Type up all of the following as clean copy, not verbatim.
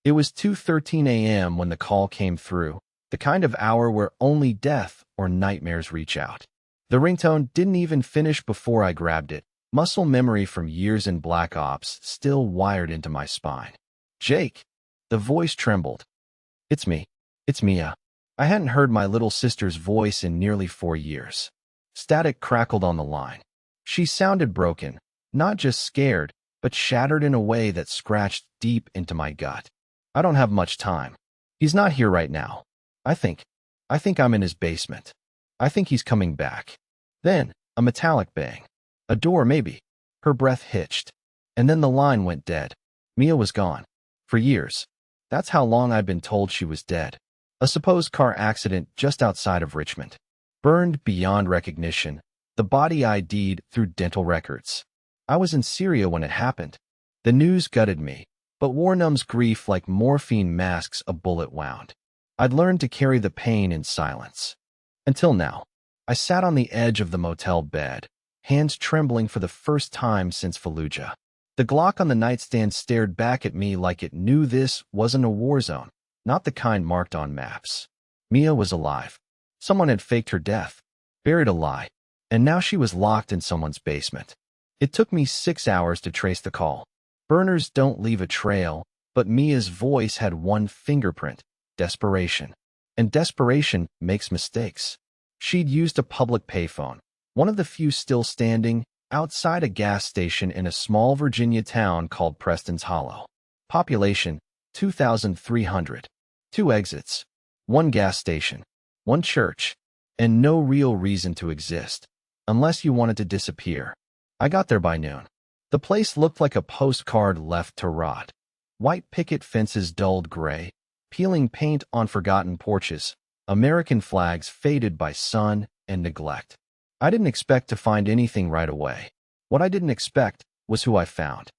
It was 2:13 a.m. when the call came through, the kind of hour where only death or nightmares reach out. The ringtone didn't even finish before I grabbed it, muscle memory from years in Black Ops still wired into my spine. "Jake!" The voice trembled. "It's me. It's Mia." I hadn't heard my little sister's voice in nearly 4 years. Static crackled on the line. She sounded broken, not just scared, but shattered in a way that scratched deep into my gut. "I don't have much time. He's not here right now. I think I'm in his basement. I think he's coming back." Then, a metallic bang. A door, maybe. Her breath hitched. And then the line went dead. Mia was gone. For years. That's how long I'd been told she was dead. A supposed car accident just outside of Richmond. Burned beyond recognition. The body ID'd through dental records. I was in Syria when it happened. The news gutted me, but war numbs grief like morphine masks a bullet wound. I'd learned to carry the pain in silence. Until now. I sat on the edge of the motel bed, hands trembling for the first time since Fallujah. The Glock on the nightstand stared back at me like it knew this wasn't a war zone, not the kind marked on maps. Mia was alive. Someone had faked her death, buried a lie, and now she was locked in someone's basement. It took me 6 hours to trace the call. Burners don't leave a trail, but Mia's voice had one fingerprint: desperation. And desperation makes mistakes. She'd used a public payphone, one of the few still standing, outside a gas station in a small Virginia town called Preston's Hollow. Population, 2,300. 2 exits. 1 gas station. 1 church. And no real reason to exist, unless you wanted to disappear. I got there by noon. The place looked like a postcard left to rot. White picket fences dulled gray, peeling paint on forgotten porches, American flags faded by sun and neglect. I didn't expect to find anything right away. What I didn't expect was who I found.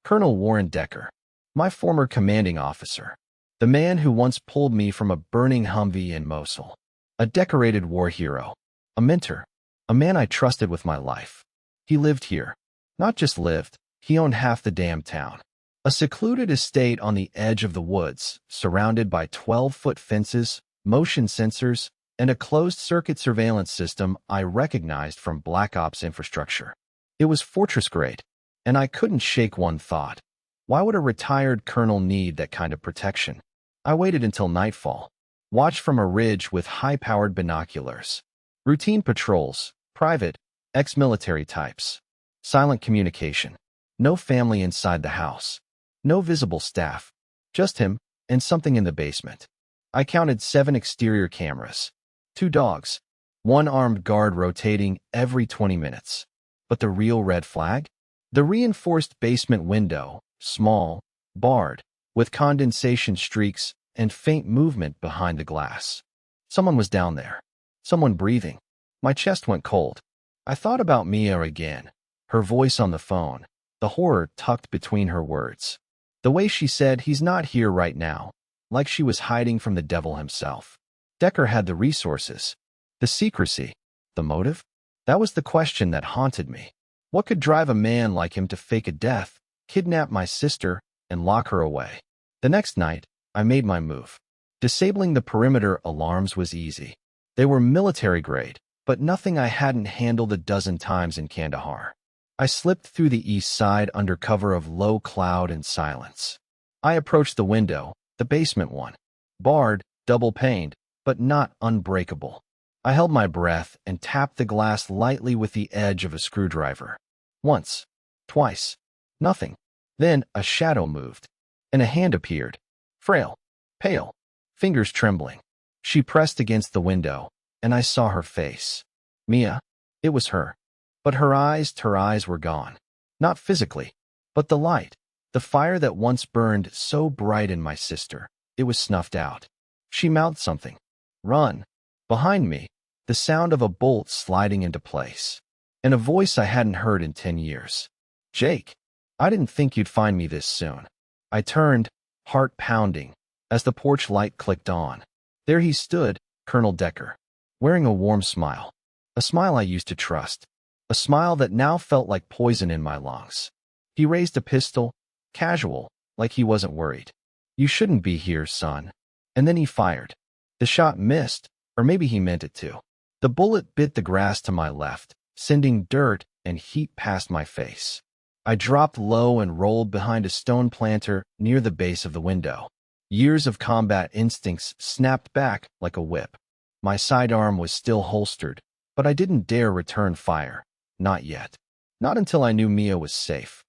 Colonel Warren Decker, my former commanding officer, the man who once pulled me from a burning Humvee in Mosul. A decorated war hero, a mentor, a man I trusted with my life. He lived here. Not just lived, he owned half the damn town. A secluded estate on the edge of the woods, surrounded by 12-foot fences, motion sensors, and a closed-circuit surveillance system I recognized from Black Ops infrastructure. It was fortress-grade, and I couldn't shake one thought. Why would a retired colonel need that kind of protection? I waited until nightfall, watched from a ridge with high-powered binoculars. Routine patrols, private, ex-military types. Silent communication. No family inside the house. No visible staff. Just him and something in the basement. I counted 7 exterior cameras. 2 dogs. 1 armed guard rotating every 20 minutes. But the real red flag? The reinforced basement window, small, barred, with condensation streaks and faint movement behind the glass. Someone was down there. Someone breathing. My chest went cold. I thought about Mia again. Her voice on the phone, the horror tucked between her words. The way she said he's not here right now, like she was hiding from the devil himself. Decker had the resources, the secrecy, the motive. That was the question that haunted me. What could drive a man like him to fake a death, kidnap my sister, and lock her away? The next night, I made my move. Disabling the perimeter alarms was easy. They were military grade, but nothing I hadn't handled a dozen times in Kandahar. I slipped through the east side under cover of low cloud and silence. I approached the window, the basement one. Barred, double-paned, but not unbreakable. I held my breath and tapped the glass lightly with the edge of a screwdriver. Once. Twice. Nothing. Then a shadow moved, and a hand appeared. Frail. Pale. Fingers trembling. She pressed against the window, and I saw her face. Mia. It was her. But her eyes were gone. Not physically, but the light, the fire that once burned so bright in my sister, it was snuffed out. She mouthed something. Run. Behind me, the sound of a bolt sliding into place. And a voice I hadn't heard in 10 years. Jake, I didn't think you'd find me this soon. I turned, heart pounding, as the porch light clicked on. There he stood, Colonel Decker, wearing a warm smile. A smile I used to trust. A smile that now felt like poison in my lungs. He raised a pistol, casual, like he wasn't worried. "You shouldn't be here, son." And then he fired. The shot missed, or maybe he meant it to. The bullet bit the grass to my left, sending dirt and heat past my face. I dropped low and rolled behind a stone planter near the base of the window. Years of combat instincts snapped back like a whip. My sidearm was still holstered, but I didn't dare return fire. Not yet. Not until I knew Mia was safe.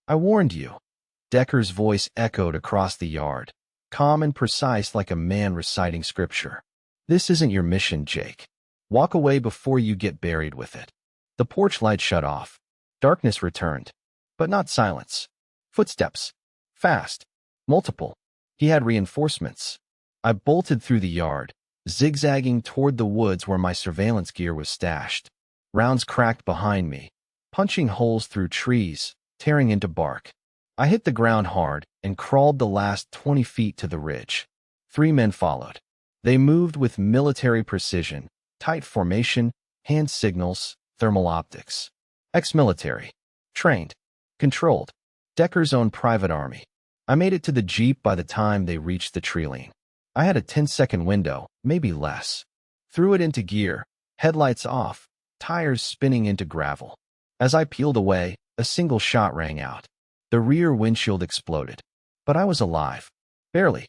"I warned you." Decker's voice echoed across the yard, calm and precise like a man reciting scripture. "This isn't your mission, Jake. Walk away before you get buried with it." The porch light shut off. Darkness returned, but not silence. Footsteps. Fast. Multiple. He had reinforcements. I bolted through the yard, zigzagging toward the woods where my surveillance gear was stashed. Rounds cracked behind me, punching holes through trees, tearing into bark. I hit the ground hard and crawled the last 20 feet to the ridge. 3 men followed. They moved with military precision, tight formation, hand signals, thermal optics. Ex-military. Trained. Controlled. Decker's own private army. I made it to the Jeep by the time they reached the tree line. I had a 10-second window, maybe less. Threw it into gear, headlights off, tires spinning into gravel. As I peeled away, a single shot rang out. The rear windshield exploded. But I was alive. Barely.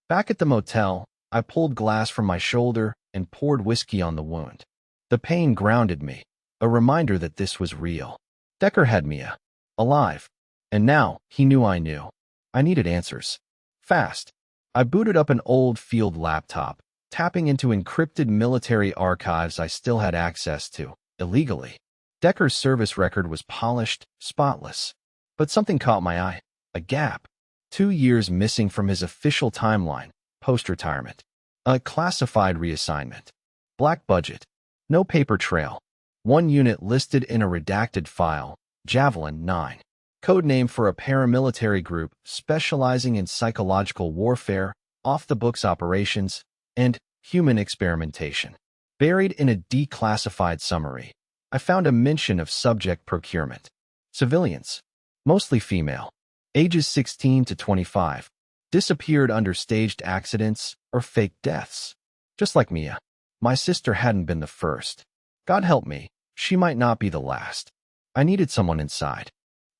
Back at the motel, I pulled glass from my shoulder and poured whiskey on the wound. The pain grounded me, a reminder that this was real. Decker had Mia. Alive. And now, he knew I knew. I needed answers. Fast. I booted up an old field laptop, tapping into encrypted military archives I still had access to, illegally. Decker's service record was polished, spotless. But something caught my eye. A gap. 2 years missing from his official timeline, post-retirement. A classified reassignment. Black budget. No paper trail. 1 unit listed in a redacted file, Javelin 9. Code name for a paramilitary group specializing in psychological warfare, off-the-books operations, and human experimentation. Buried in a declassified summary, I found a mention of subject procurement. Civilians. Mostly female. Ages 16 to 25. Disappeared under staged accidents or fake deaths. Just like Mia. My sister hadn't been the first. God help me, she might not be the last. I needed someone inside.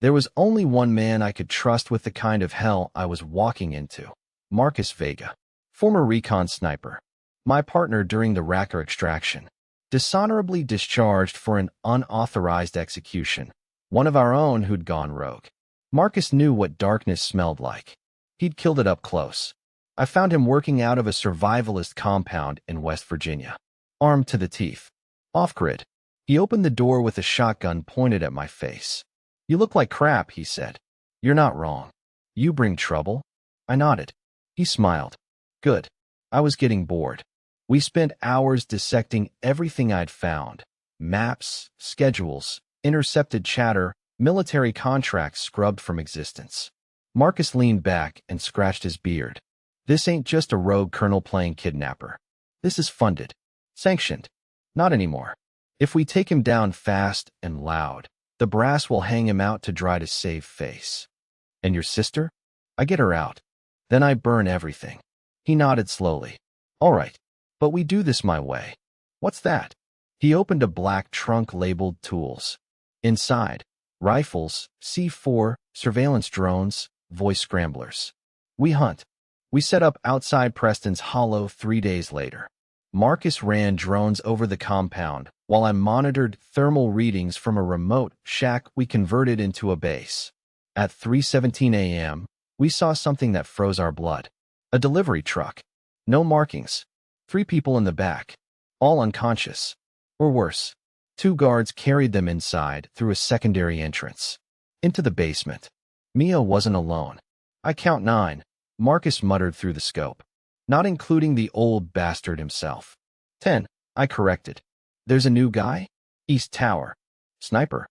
There was only one man I could trust with the kind of hell I was walking into. Marcus Vega. Former recon sniper. My partner during the Racker extraction. Dishonorably discharged for an unauthorized execution. One of our own who'd gone rogue. Marcus knew what darkness smelled like. He'd killed it up close. I found him working out of a survivalist compound in West Virginia. Armed to the teeth. Off-grid. He opened the door with a shotgun pointed at my face. "You look like crap," he said. "You're not wrong. You bring trouble?" I nodded. He smiled. Good. I was getting bored. We spent hours dissecting everything I'd found. Maps, schedules, intercepted chatter, military contracts scrubbed from existence. Marcus leaned back and scratched his beard. "This ain't just a rogue colonel playing kidnapper. This is funded. Sanctioned. Not anymore. If we take him down fast and loud, the brass will hang him out to dry to save face." "And your sister?" "I get her out. Then I burn everything." He nodded slowly. "All right. But we do this my way." "What's that?" He opened a black trunk labeled tools. Inside, rifles, C4, surveillance drones, voice scramblers. We hunt. We set up outside Preston's Hollow 3 days later. Marcus ran drones over the compound while I monitored thermal readings from a remote shack we converted into a base. At 3:17 a.m., we saw something that froze our blood. A delivery truck. No markings. 3 people in the back. All unconscious. Or worse. 2 guards carried them inside through a secondary entrance. Into the basement. Mia wasn't alone. "I count 9, Marcus muttered through the scope. "Not including the old bastard himself." 10, I corrected. "There's a new guy?" "East Tower. Sniper.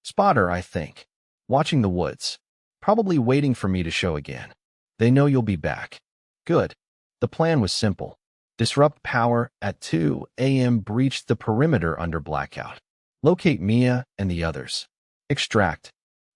Spotter, I think. Watching the woods. Probably waiting for me to show again. They know you'll be back." Good. The plan was simple. Disrupt power at 2 a.m. Breach the perimeter under blackout. Locate Mia and the others. Extract.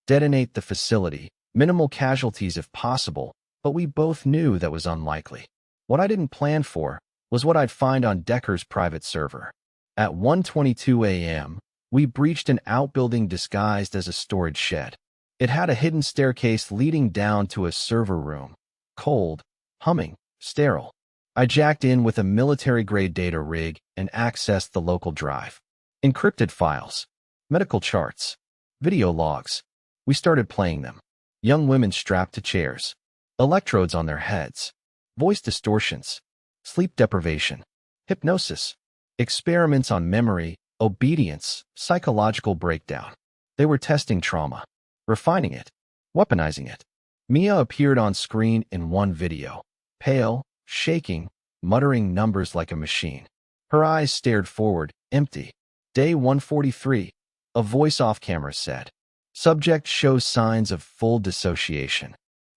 Detonate the facility. Minimal casualties if possible. but we both knew that was unlikely. What I didn't plan for was what I'd find on Decker's private server. At 1:22 a.m., we breached an outbuilding disguised as a storage shed. It had a hidden staircase leading down to a server room. Cold, humming, sterile. I jacked in with a military-grade data rig and accessed the local drive. Encrypted files, medical charts, video logs. We started playing them. Young women strapped to chairs, electrodes on their heads, voice distortions, sleep deprivation, hypnosis, experiments on memory, obedience, psychological breakdown. They were testing trauma, refining it, weaponizing it. Mia appeared on screen in one video, pale, shaking, muttering numbers like a machine. Her eyes stared forward, empty. Day 143, a voice off camera said. Subject shows signs of full dissociation.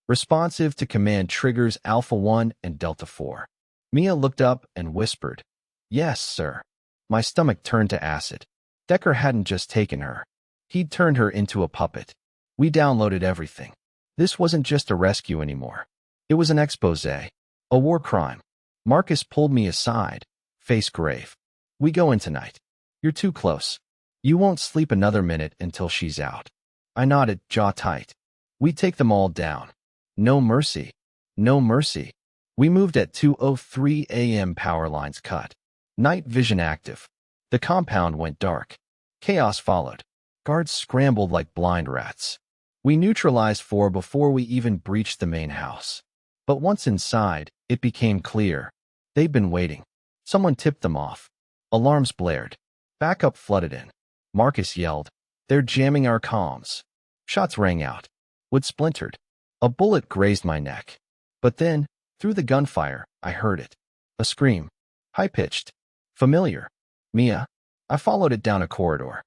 Responsive to command triggers Alpha 1 and Delta 4. Mia looked up and whispered, "Yes, sir." My stomach turned to acid. Decker hadn't just taken her. He'd turned her into a puppet. We downloaded everything. This wasn't just a rescue anymore. It was an expose, a war crime. Marcus pulled me aside, face grave. "We go in tonight. You're too close. You won't sleep another minute until she's out." I nodded, jaw tight. We take them all down. No mercy. No mercy. We moved at 2:03 a.m. Power lines cut. Night vision active. The compound went dark. Chaos followed. Guards scrambled like blind rats. We neutralized 4 before we even breached the main house. But once inside, it became clear. They'd been waiting. Someone tipped them off. Alarms blared. Backup flooded in. Marcus yelled, "They're jamming our comms." Shots rang out. Wood splintered. A bullet grazed my neck. But then, through the gunfire, I heard it. A scream. High-pitched. Familiar. Mia. I followed it down a corridor.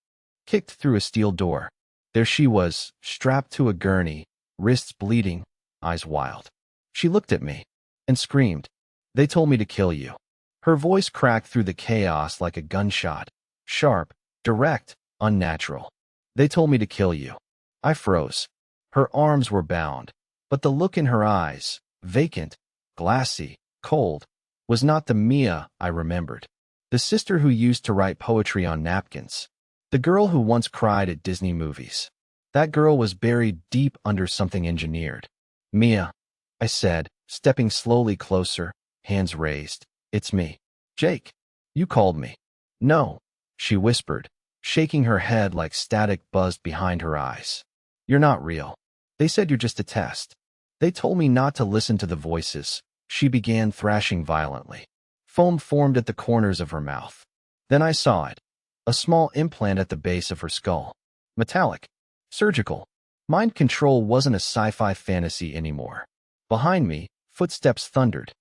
Kicked through a steel door. There she was, strapped to a gurney, wrists bleeding, eyes wild. She looked at me and screamed, "They told me to kill you." Her voice cracked through the chaos like a gunshot. Sharp, direct, unnatural. "They told me to kill you." I froze. Her arms were bound, but the look in her eyes, vacant, glassy, cold, was not the Mia I remembered. The sister who used to write poetry on napkins. The girl who once cried at Disney movies. That girl was buried deep under something engineered. "Mia," I said, stepping slowly closer, hands raised. "It's me. Jake. You called me." "No," she whispered, shaking her head like static buzzed behind her eyes. "You're not real. They said you're just a test. They told me not to listen to the voices." She began thrashing violently. Foam formed at the corners of her mouth. Then I saw it. A small implant at the base of her skull. Metallic. Surgical. Mind control wasn't a sci-fi fantasy anymore. Behind me, footsteps thundered.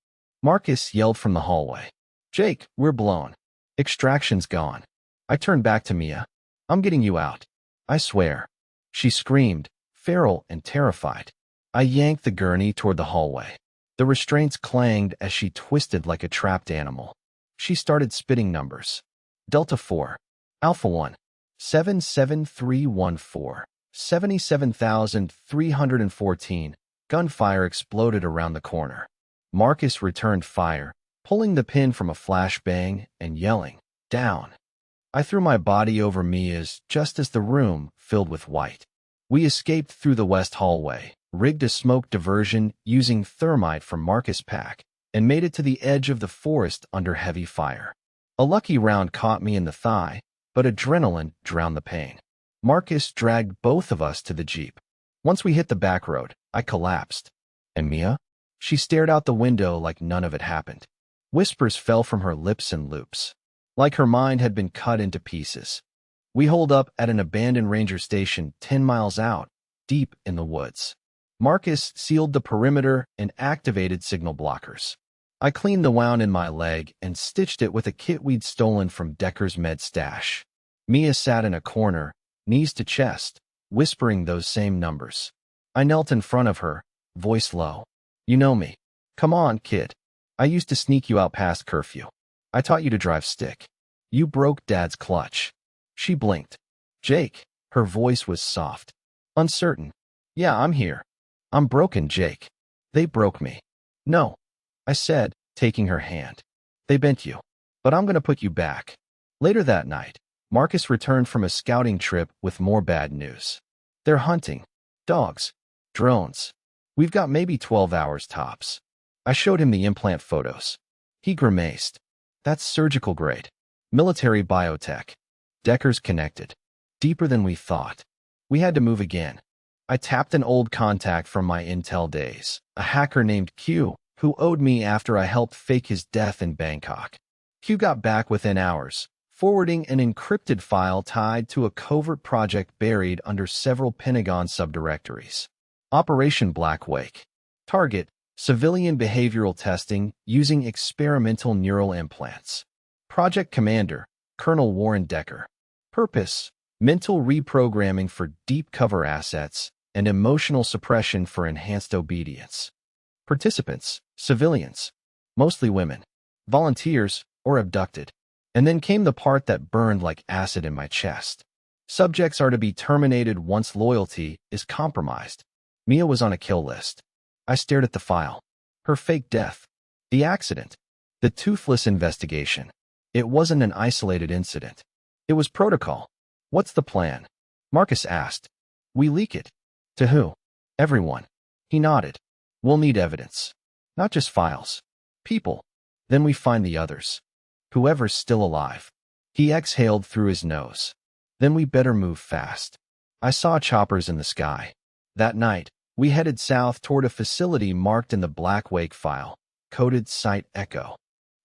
Marcus yelled from the hallway. "Jake, we're blown. Extraction's gone." I turned back to Mia. "I'm getting you out. I swear." She screamed, feral and terrified. I yanked the gurney toward the hallway. The restraints clanged as she twisted like a trapped animal. She started spitting numbers. Delta 4. Alpha 1. 77314. 77,314. Gunfire exploded around the corner. Marcus returned fire, pulling the pin from a flashbang and yelling, "Down." I threw my body over Mia's just as the room filled with white. We escaped through the west hallway, rigged a smoke diversion using thermite from Marcus' pack, and made it to the edge of the forest under heavy fire. A lucky round caught me in the thigh, but adrenaline drowned the pain. Marcus dragged both of us to the Jeep. Once we hit the back road, I collapsed. "And Mia?" She stared out the window like none of it happened. Whispers fell from her lips in loops, like her mind had been cut into pieces. We holed up at an abandoned ranger station 10 miles out, deep in the woods. Marcus sealed the perimeter and activated signal blockers. I cleaned the wound in my leg and stitched it with a kit we'd stolen from Decker's med stash. Mia sat in a corner, knees to chest, whispering those same numbers. I knelt in front of her, voice low. "You know me. Come on, kid. I used to sneak you out past curfew. I taught you to drive stick. You broke Dad's clutch." She blinked. "Jake." Her voice was soft, uncertain. "Yeah, I'm here. I'm broken, Jake. They broke me. No, I said, taking her hand. They bent you. But I'm going to put you back. Later that night, Marcus returned from a scouting trip with more bad news. They're hunting. Dogs. Drones. We've got maybe 12 hours tops. I showed him the implant photos. He grimaced. That's surgical grade. Military biotech. Decker's connected. Deeper than we thought. We had to move again. I tapped an old contact from my Intel days, a hacker named Q, who owed me after I helped fake his death in Bangkok. Q got back within hours, forwarding an encrypted file tied to a covert project buried under several Pentagon subdirectories. Operation Blackwake. Target: civilian behavioral testing using experimental neural implants. Project Commander: Colonel Warren Decker. Purpose: mental reprogramming for deep cover assets and emotional suppression for enhanced obedience. Participants: civilians, mostly women, volunteers, or abducted. And then came the part that burned like acid in my chest. Subjects are to be terminated once loyalty is compromised. Mia was on a kill list. I stared at the file. Her fake death. The accident. The toothless investigation. It wasn't an isolated incident. It was protocol. What's the plan? Marcus asked. We leak it. To who? Everyone. He nodded. We'll need evidence. Not just files. People. Then we find the others. Whoever's still alive. He exhaled through his nose. Then we better move fast. I saw choppers in the sky. That night, we headed south toward a facility marked in the Blackwake file, coded Site Echo.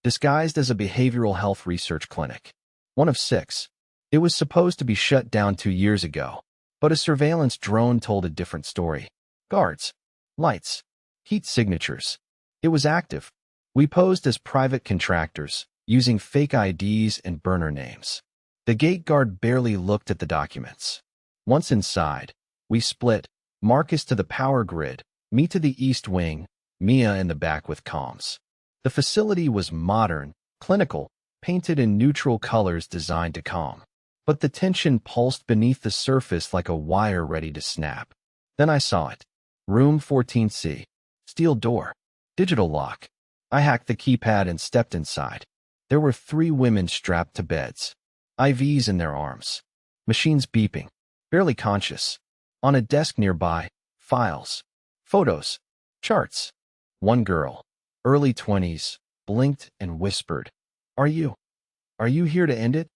Disguised as a behavioral health research clinic. One of 6. It was supposed to be shut down 2 years ago, but a surveillance drone told a different story. Guards. Lights. Heat signatures. It was active. We posed as private contractors, using fake IDs and burner names. The gate guard barely looked at the documents. Once inside, we split, Marcus to the power grid, me to the east wing, Mia in the back with comms. The facility was modern, clinical, painted in neutral colors designed to calm. But the tension pulsed beneath the surface like a wire ready to snap. Then I saw it. Room 14C. Steel door. Digital lock. I hacked the keypad and stepped inside. There were 3 women strapped to beds. IVs in their arms. Machines beeping. Barely conscious. On a desk nearby, files. Photos. Charts. One girl, early 20s, blinked and whispered, Are you here to end it?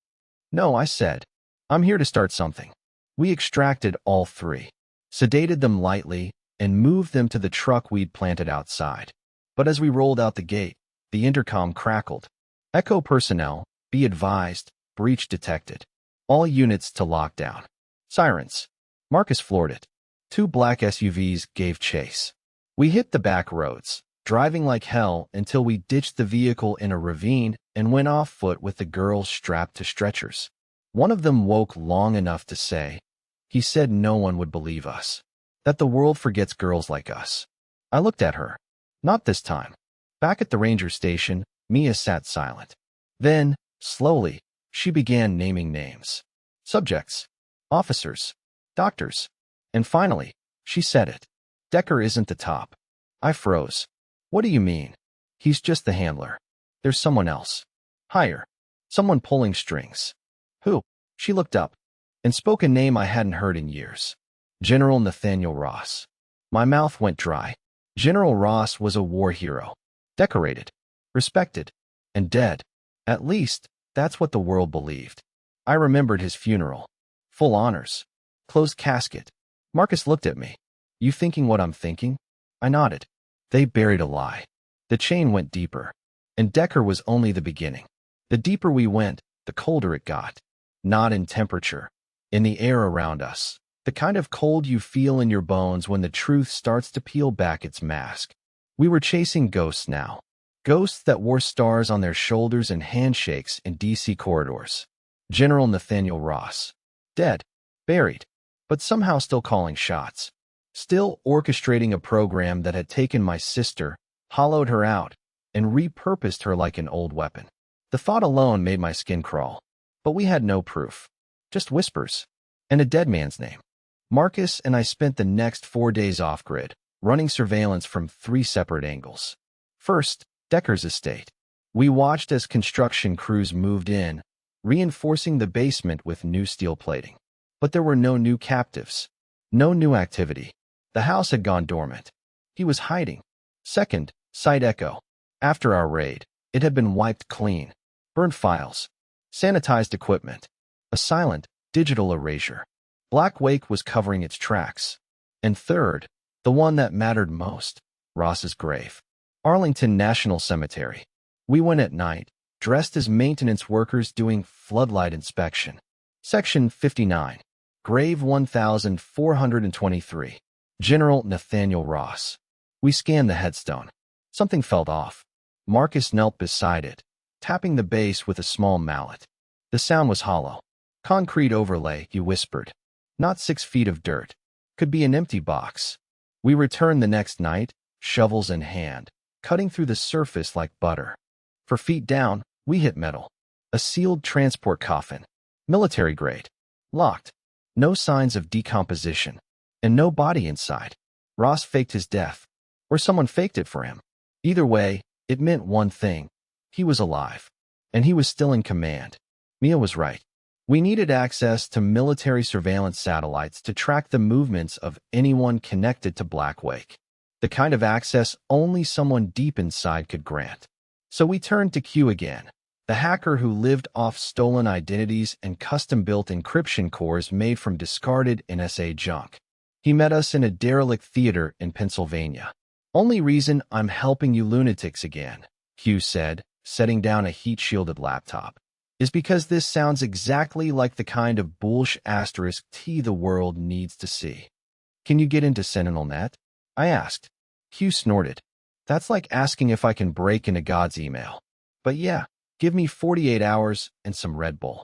No, I said. I'm here to start something. We extracted all 3, sedated them lightly, and moved them to the truck we'd planted outside. But as we rolled out the gate, the intercom crackled. Echo personnel, be advised, breach detected. All units to lockdown. Sirens. Marcus floored it. 2 black SUVs gave chase. We hit the back roads, driving like hell until we ditched the vehicle in a ravine and went off foot with the girls strapped to stretchers. One of them woke long enough to say, he said no one would believe us. That the world forgets girls like us. I looked at her. Not this time. Back at the ranger station, Mia sat silent. Then, slowly, she began naming names. Subjects. Officers. Doctors. And finally, she said it. Decker isn't the top. I froze. What do you mean? He's just the handler. There's someone else. Higher. Someone pulling strings. Who? She looked up and spoke a name I hadn't heard in years. General Nathaniel Ross. My mouth went dry. General Ross was a war hero. Decorated. Respected. And dead. At least, that's what the world believed. I remembered his funeral. Full honors. Closed casket. Marcus looked at me. You thinking what I'm thinking? I nodded. They buried a lie. The chain went deeper. And Decker was only the beginning. The deeper we went, the colder it got. Not in temperature. In the air around us. The kind of cold you feel in your bones when the truth starts to peel back its mask. We were chasing ghosts now. Ghosts that wore stars on their shoulders and handshakes in DC corridors. General Nathaniel Ross. Dead. Buried. But somehow still calling shots. Still orchestrating a program that had taken my sister, hollowed her out, and repurposed her like an old weapon. The thought alone made my skin crawl. But we had no proof. Just whispers. And a dead man's name. Marcus and I spent the next 4 days off-grid, running surveillance from 3 separate angles. First, Decker's estate. We watched as construction crews moved in, reinforcing the basement with new steel plating. But there were no new captives, no new activity. The house had gone dormant. He was hiding. Second, Site Echo. After our raid, it had been wiped clean. Burned files, sanitized equipment, a silent, digital erasure. Black Wake was covering its tracks. And third, the one that mattered most, Ross's grave. Arlington National Cemetery. We went at night, dressed as maintenance workers doing floodlight inspection. Section 59. Grave 1423. General Nathaniel Ross. We scanned the headstone. Something felt off. Marcus knelt beside it, tapping the base with a small mallet. The sound was hollow. Concrete overlay, he whispered. Not 6 feet of dirt. Could be an empty box. We returned the next night, shovels in hand, cutting through the surface like butter. For feet down, we hit metal. A sealed transport coffin. Military grade. Locked. No signs of decomposition. And no body inside. Ross faked his death. Or someone faked it for him. Either way, it meant one thing. He was alive. And he was still in command. Mia was right. We needed access to military surveillance satellites to track the movements of anyone connected to Black Wake. The kind of access only someone deep inside could grant. So we turned to Q again, the hacker who lived off stolen identities and custom-built encryption cores made from discarded NSA junk. He met us in a derelict theater in Pennsylvania. Only reason I'm helping you lunatics again, Q said, setting down a heat-shielded laptop, is because this sounds exactly like the kind of bullsh** the world needs to see. Can you get into SentinelNet? I asked. Q snorted. That's like asking if I can break into God's email. But yeah, give me 48 hours and some Red Bull.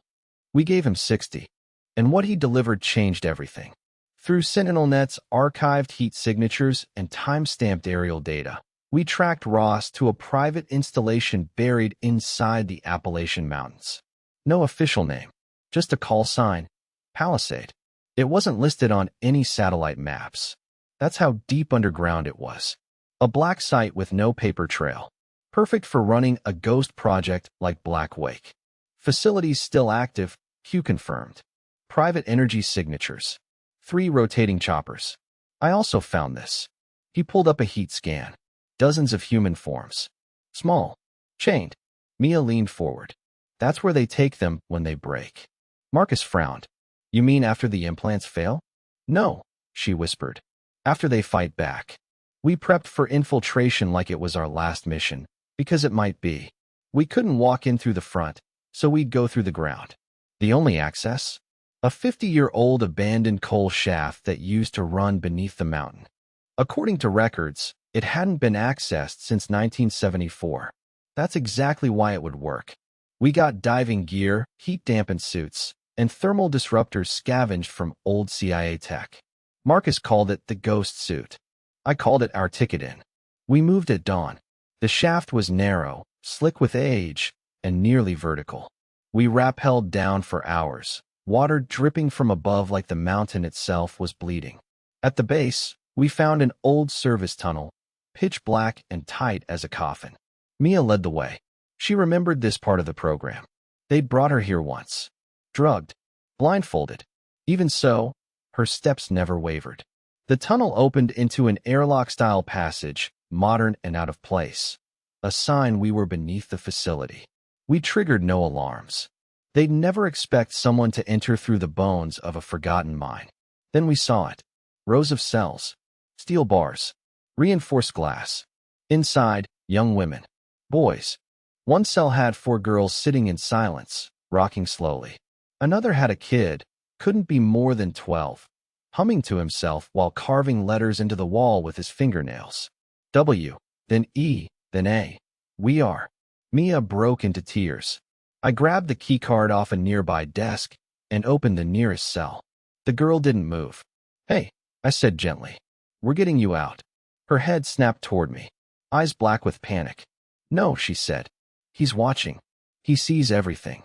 We gave him 60. And what he delivered changed everything. Through SentinelNet's archived heat signatures and time-stamped aerial data, we tracked Ross to a private installation buried inside the Appalachian Mountains. No official name, just a call sign, Palisade. It wasn't listed on any satellite maps. That's how deep underground it was. A black site with no paper trail. Perfect for running a ghost project like Black Wake. Facilities still active, Q confirmed. Private energy signatures. 3 rotating choppers. I also found this. He pulled up a heat scan. Dozens of human forms. Small. Chained. Mia leaned forward. That's where they take them when they break. Marcus frowned. You mean after the implants fail? No, she whispered. After they fight back. We prepped for infiltration like it was our last mission, because it might be. We couldn't walk in through the front, so we'd go through the ground. The only access? A 50-year-old abandoned coal shaft that used to run beneath the mountain. According to records, it hadn't been accessed since 1974. That's exactly why it would work. We got diving gear, heat-dampened suits, and thermal disruptors scavenged from old CIA tech. Marcus called it the ghost suit. I called it our ticket in. We moved at dawn. The shaft was narrow, slick with age, and nearly vertical. We rappelled down for hours. Water dripping from above like the mountain itself was bleeding. At the base, we found an old service tunnel, pitch black and tight as a coffin. Mia led the way. She remembered this part of the program. They'd brought her here once. Drugged. Blindfolded. Even so, her steps never wavered. The tunnel opened into an airlock-style passage, modern and out of place. A sign we were beneath the facility. We triggered no alarms. They'd never expect someone to enter through the bones of a forgotten mine. Then we saw it. Rows of cells. Steel bars. Reinforced glass. Inside, young women. Boys. One cell had 4 girls sitting in silence, rocking slowly. Another had a kid, couldn't be more than 12, humming to himself while carving letters into the wall with his fingernails. W, then E, then A. We are. Mia broke into tears. I grabbed the keycard off a nearby desk and opened the nearest cell. The girl didn't move. Hey, I said gently. We're getting you out. Her head snapped toward me, eyes black with panic. No, she said. He's watching. He sees everything.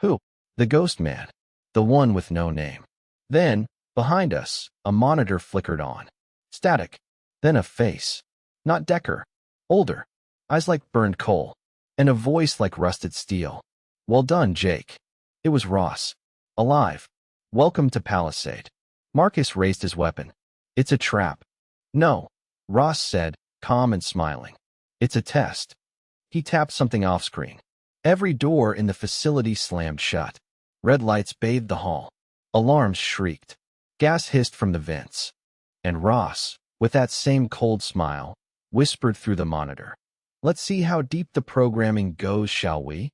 Who? The ghost man. The one with no name. Then, behind us, a monitor flickered on. Static. Then a face. Not Decker. Older. Eyes like burned coal. And a voice like rusted steel. "Well done, Jake." It was Ross. Alive. "Welcome to Palisade." Marcus raised his weapon. "It's a trap." "No," Ross said, calm and smiling. "It's a test." He tapped something off-screen. Every door in the facility slammed shut. Red lights bathed the hall. Alarms shrieked. Gas hissed from the vents. And Ross, with that same cold smile, whispered through the monitor, "Let's see how deep the programming goes, shall we?"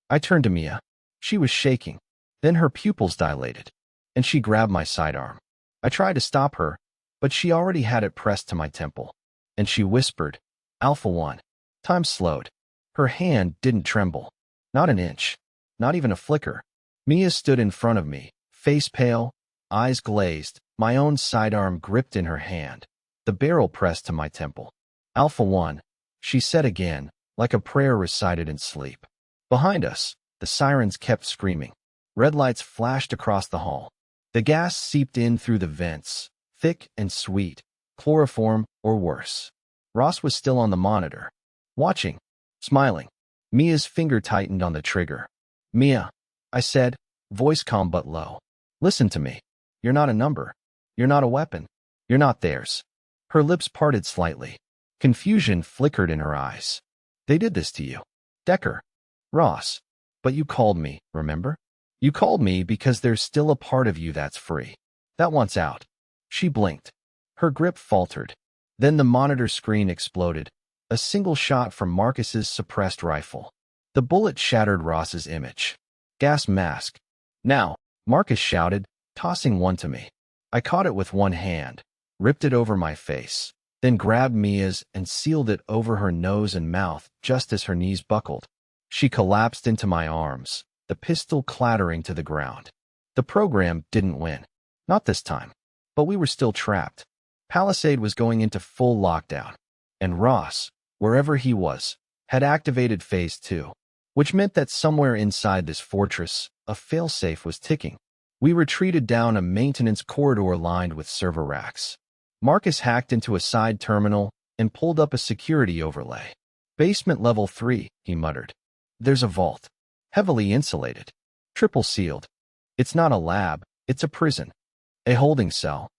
I turned to Mia. She was shaking. Then her pupils dilated, and she grabbed my sidearm. I tried to stop her, but she already had it pressed to my temple. And she whispered, "Alpha 1. Time slowed." Her hand didn't tremble. Not an inch. Not even a flicker. Mia stood in front of me, face pale, eyes glazed, my own sidearm gripped in her hand, the barrel pressed to my temple. "Alpha 1, she said again, like a prayer recited in sleep. Behind us, the sirens kept screaming. Red lights flashed across the hall. The gas seeped in through the vents, thick and sweet, chloroform or worse. Ross was still on the monitor, watching, smiling. Mia's finger tightened on the trigger. "Mia," I said, voice calm but low. "Listen to me. You're not a number. You're not a weapon. You're not theirs." Her lips parted slightly. Confusion flickered in her eyes. "They did this to you. Decker. Ross. But you called me, remember? You called me because there's still a part of you that's free. That wants out." She blinked. Her grip faltered. Then the monitor screen exploded. A single shot from Marcus's suppressed rifle. The bullet shattered Ross's image. "Gas mask." "Now," Marcus shouted, tossing one to me. I caught it with one hand, ripped it over my face, then grabbed Mia's and sealed it over her nose and mouth just as her knees buckled. She collapsed into my arms, the pistol clattering to the ground. The program didn't win. Not this time. But we were still trapped. Palisade was going into full lockdown. And Ross, wherever he was, had activated Phase 2, which meant that somewhere inside this fortress, a failsafe was ticking. We retreated down a maintenance corridor lined with server racks. Marcus hacked into a side terminal and pulled up a security overlay. "Basement level 3, he muttered. "There's a vault. Heavily insulated. Triple sealed. It's not a lab, it's a prison. A holding cell.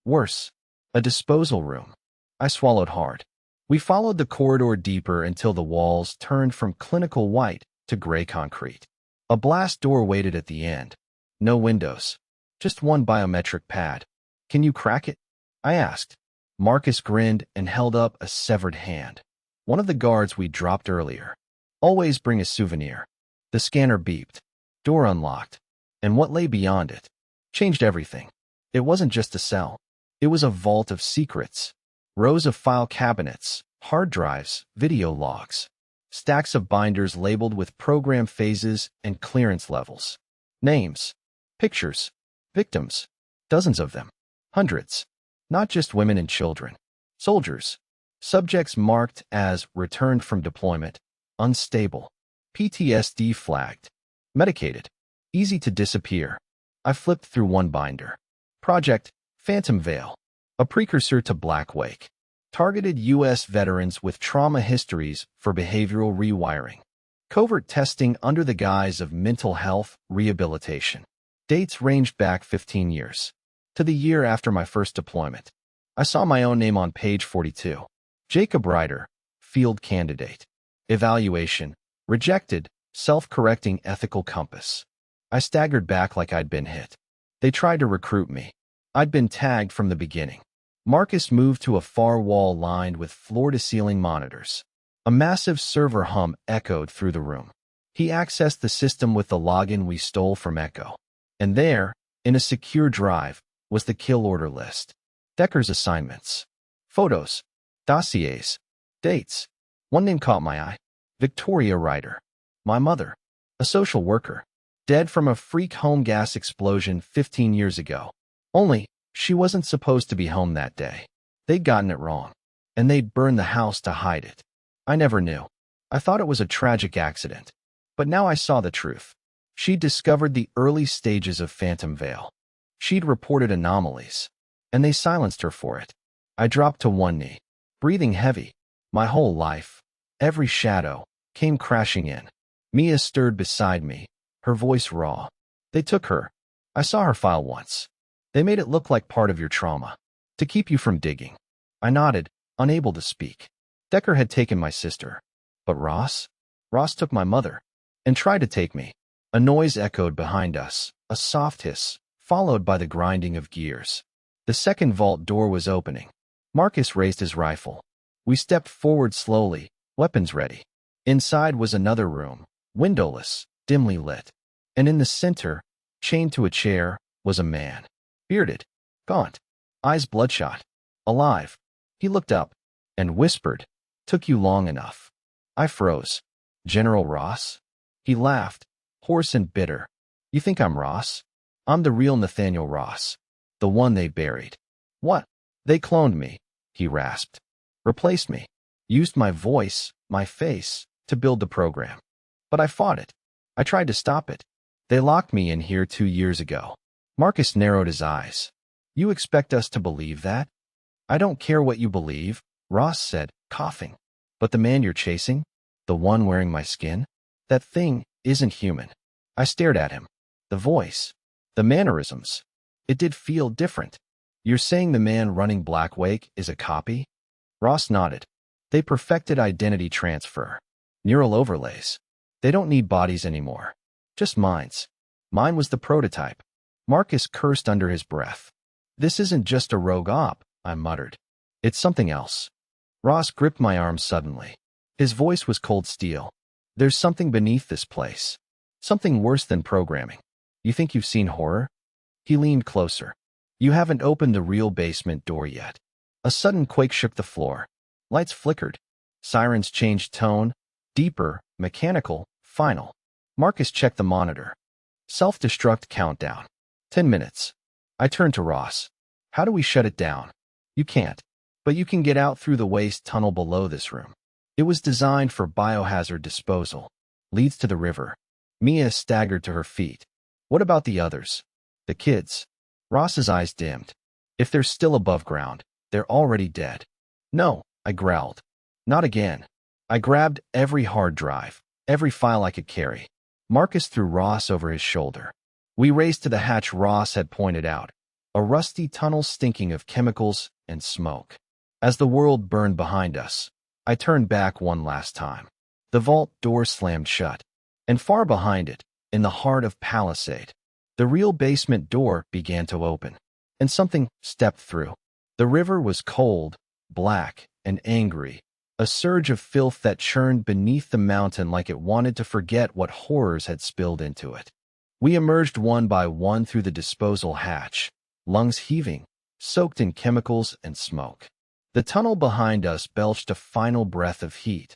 Worse, a disposal room." I swallowed hard. We followed the corridor deeper until the walls turned from clinical white to gray concrete. A blast door waited at the end. No windows. Just one biometric pad. "Can you crack it?" I asked. Marcus grinned and held up a severed hand. One of the guards we dropped earlier. "Always bring a souvenir." The scanner beeped. Door unlocked. And what lay beyond it changed everything. It wasn't just a cell. It was a vault of secrets. Rows of file cabinets, hard drives, video logs. Stacks of binders labeled with program phases and clearance levels. Names. Pictures. Victims. Dozens of them. Hundreds. Not just women and children. Soldiers. Subjects marked as returned from deployment. Unstable. PTSD flagged. Medicated. Easy to disappear. I flipped through one binder. Project Phantom Veil. A precursor to Black Wake. Targeted U.S. veterans with trauma histories for behavioral rewiring. Covert testing under the guise of mental health rehabilitation. Dates ranged back 15 years. To the year after my first deployment. I saw my own name on page 42. Jacob Ryder, field candidate. Evaluation. Rejected. Self-correcting ethical compass. I staggered back like I'd been hit. They tried to recruit me. I'd been tagged from the beginning. Marcus moved to a far wall lined with floor-to-ceiling monitors. A massive server hum echoed through the room. He accessed the system with the login we stole from Echo. And there, in a secure drive, was the kill order list. Decker's assignments. Photos. Dossiers. Dates. One name caught my eye. Victoria Ryder. My mother. A social worker. Dead from a freak home gas explosion 15 years ago. Only, she wasn't supposed to be home that day. They'd gotten it wrong. And they'd burned the house to hide it. I never knew. I thought it was a tragic accident. But now I saw the truth. She'd discovered the early stages of Phantom Veil. She'd reported anomalies. And they silenced her for it. I dropped to one knee, breathing heavy. My whole life, every shadow, came crashing in. Mia stirred beside me, her voice raw. They took her. I saw her file once. They made it look like part of your trauma, to keep you from digging. I nodded, unable to speak. Decker had taken my sister. But Ross? Ross took my mother. And tried to take me. A noise echoed behind us, a soft hiss, followed by the grinding of gears. The second vault door was opening. Marcus raised his rifle. We stepped forward slowly, weapons ready. Inside was another room, windowless, dimly lit. And in the center, chained to a chair, was a man. Bearded, gaunt, eyes bloodshot, alive. He looked up and whispered, "Took you long enough." I froze. "General Ross?" He laughed, hoarse and bitter. "You think I'm Ross? I'm the real Nathaniel Ross. The one they buried." "What?" "They cloned me," he rasped. "Replaced me. Used my voice, my face, to build the program. But I fought it. I tried to stop it. They locked me in here 2 years ago." Marcus narrowed his eyes. "You expect us to believe that?" "I don't care what you believe," Ross said, coughing. "But the man you're chasing? The one wearing my skin? That thing isn't human." I stared at him. The voice, the mannerisms. It did feel different. "You're saying the man running Blackwake is a copy?" Ross nodded. "They perfected identity transfer. Neural overlays. They don't need bodies anymore. Just minds. Mine was the prototype." Marcus cursed under his breath. "This isn't just a rogue op," I muttered. "It's something else." Ross gripped my arm suddenly. His voice was cold steel. "There's something beneath this place. Something worse than programming. You think you've seen horror?" He leaned closer. "You haven't opened the real basement door yet." A sudden quake shook the floor. Lights flickered. Sirens changed tone. Deeper, mechanical, final. Marcus checked the monitor. Self-destruct countdown. 10 minutes. I turned to Ross. "How do we shut it down?" "You can't. But you can get out through the waste tunnel below this room. It was designed for biohazard disposal. Leads to the river." Mia staggered to her feet. "What about the others? The kids?" Ross's eyes dimmed. "If they're still above ground, they're already dead." "No," I growled. "Not again." I grabbed every hard drive, every file I could carry. Marcus threw Ross over his shoulder. We raced to the hatch Ross had pointed out, a rusty tunnel stinking of chemicals and smoke. As the world burned behind us, I turned back one last time. The vault door slammed shut, and far behind it, in the heart of Palisade, the real basement door began to open, and something stepped through. The river was cold, black, and angry, a surge of filth that churned beneath the mountain like it wanted to forget what horrors had spilled into it. We emerged one by one through the disposal hatch, lungs heaving, soaked in chemicals and smoke. The tunnel behind us belched a final breath of heat,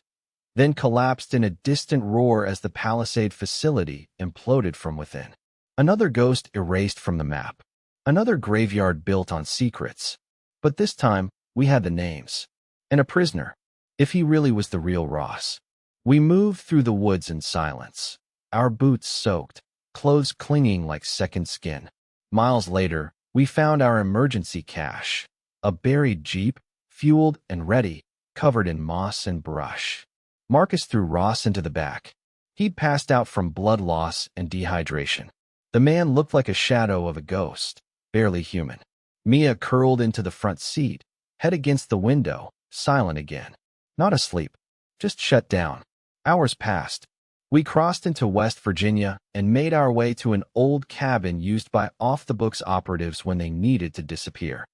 then collapsed in a distant roar as the Palisade facility imploded from within. Another ghost erased from the map. Another graveyard built on secrets. But this time, we had the names. And a prisoner, if he really was the real Ross. We moved through the woods in silence, our boots soaked, clothes clinging like second skin. Miles later, we found our emergency cache, a buried jeep, fueled and ready, covered in moss and brush. Marcus threw Ross into the back. He'd passed out from blood loss and dehydration. The man looked like a shadow of a ghost, barely human. Mia curled into the front seat, head against the window, silent again. Not asleep, just shut down. Hours passed. We crossed into West Virginia and made our way to an old cabin used by off-the-books operatives when they needed to disappear.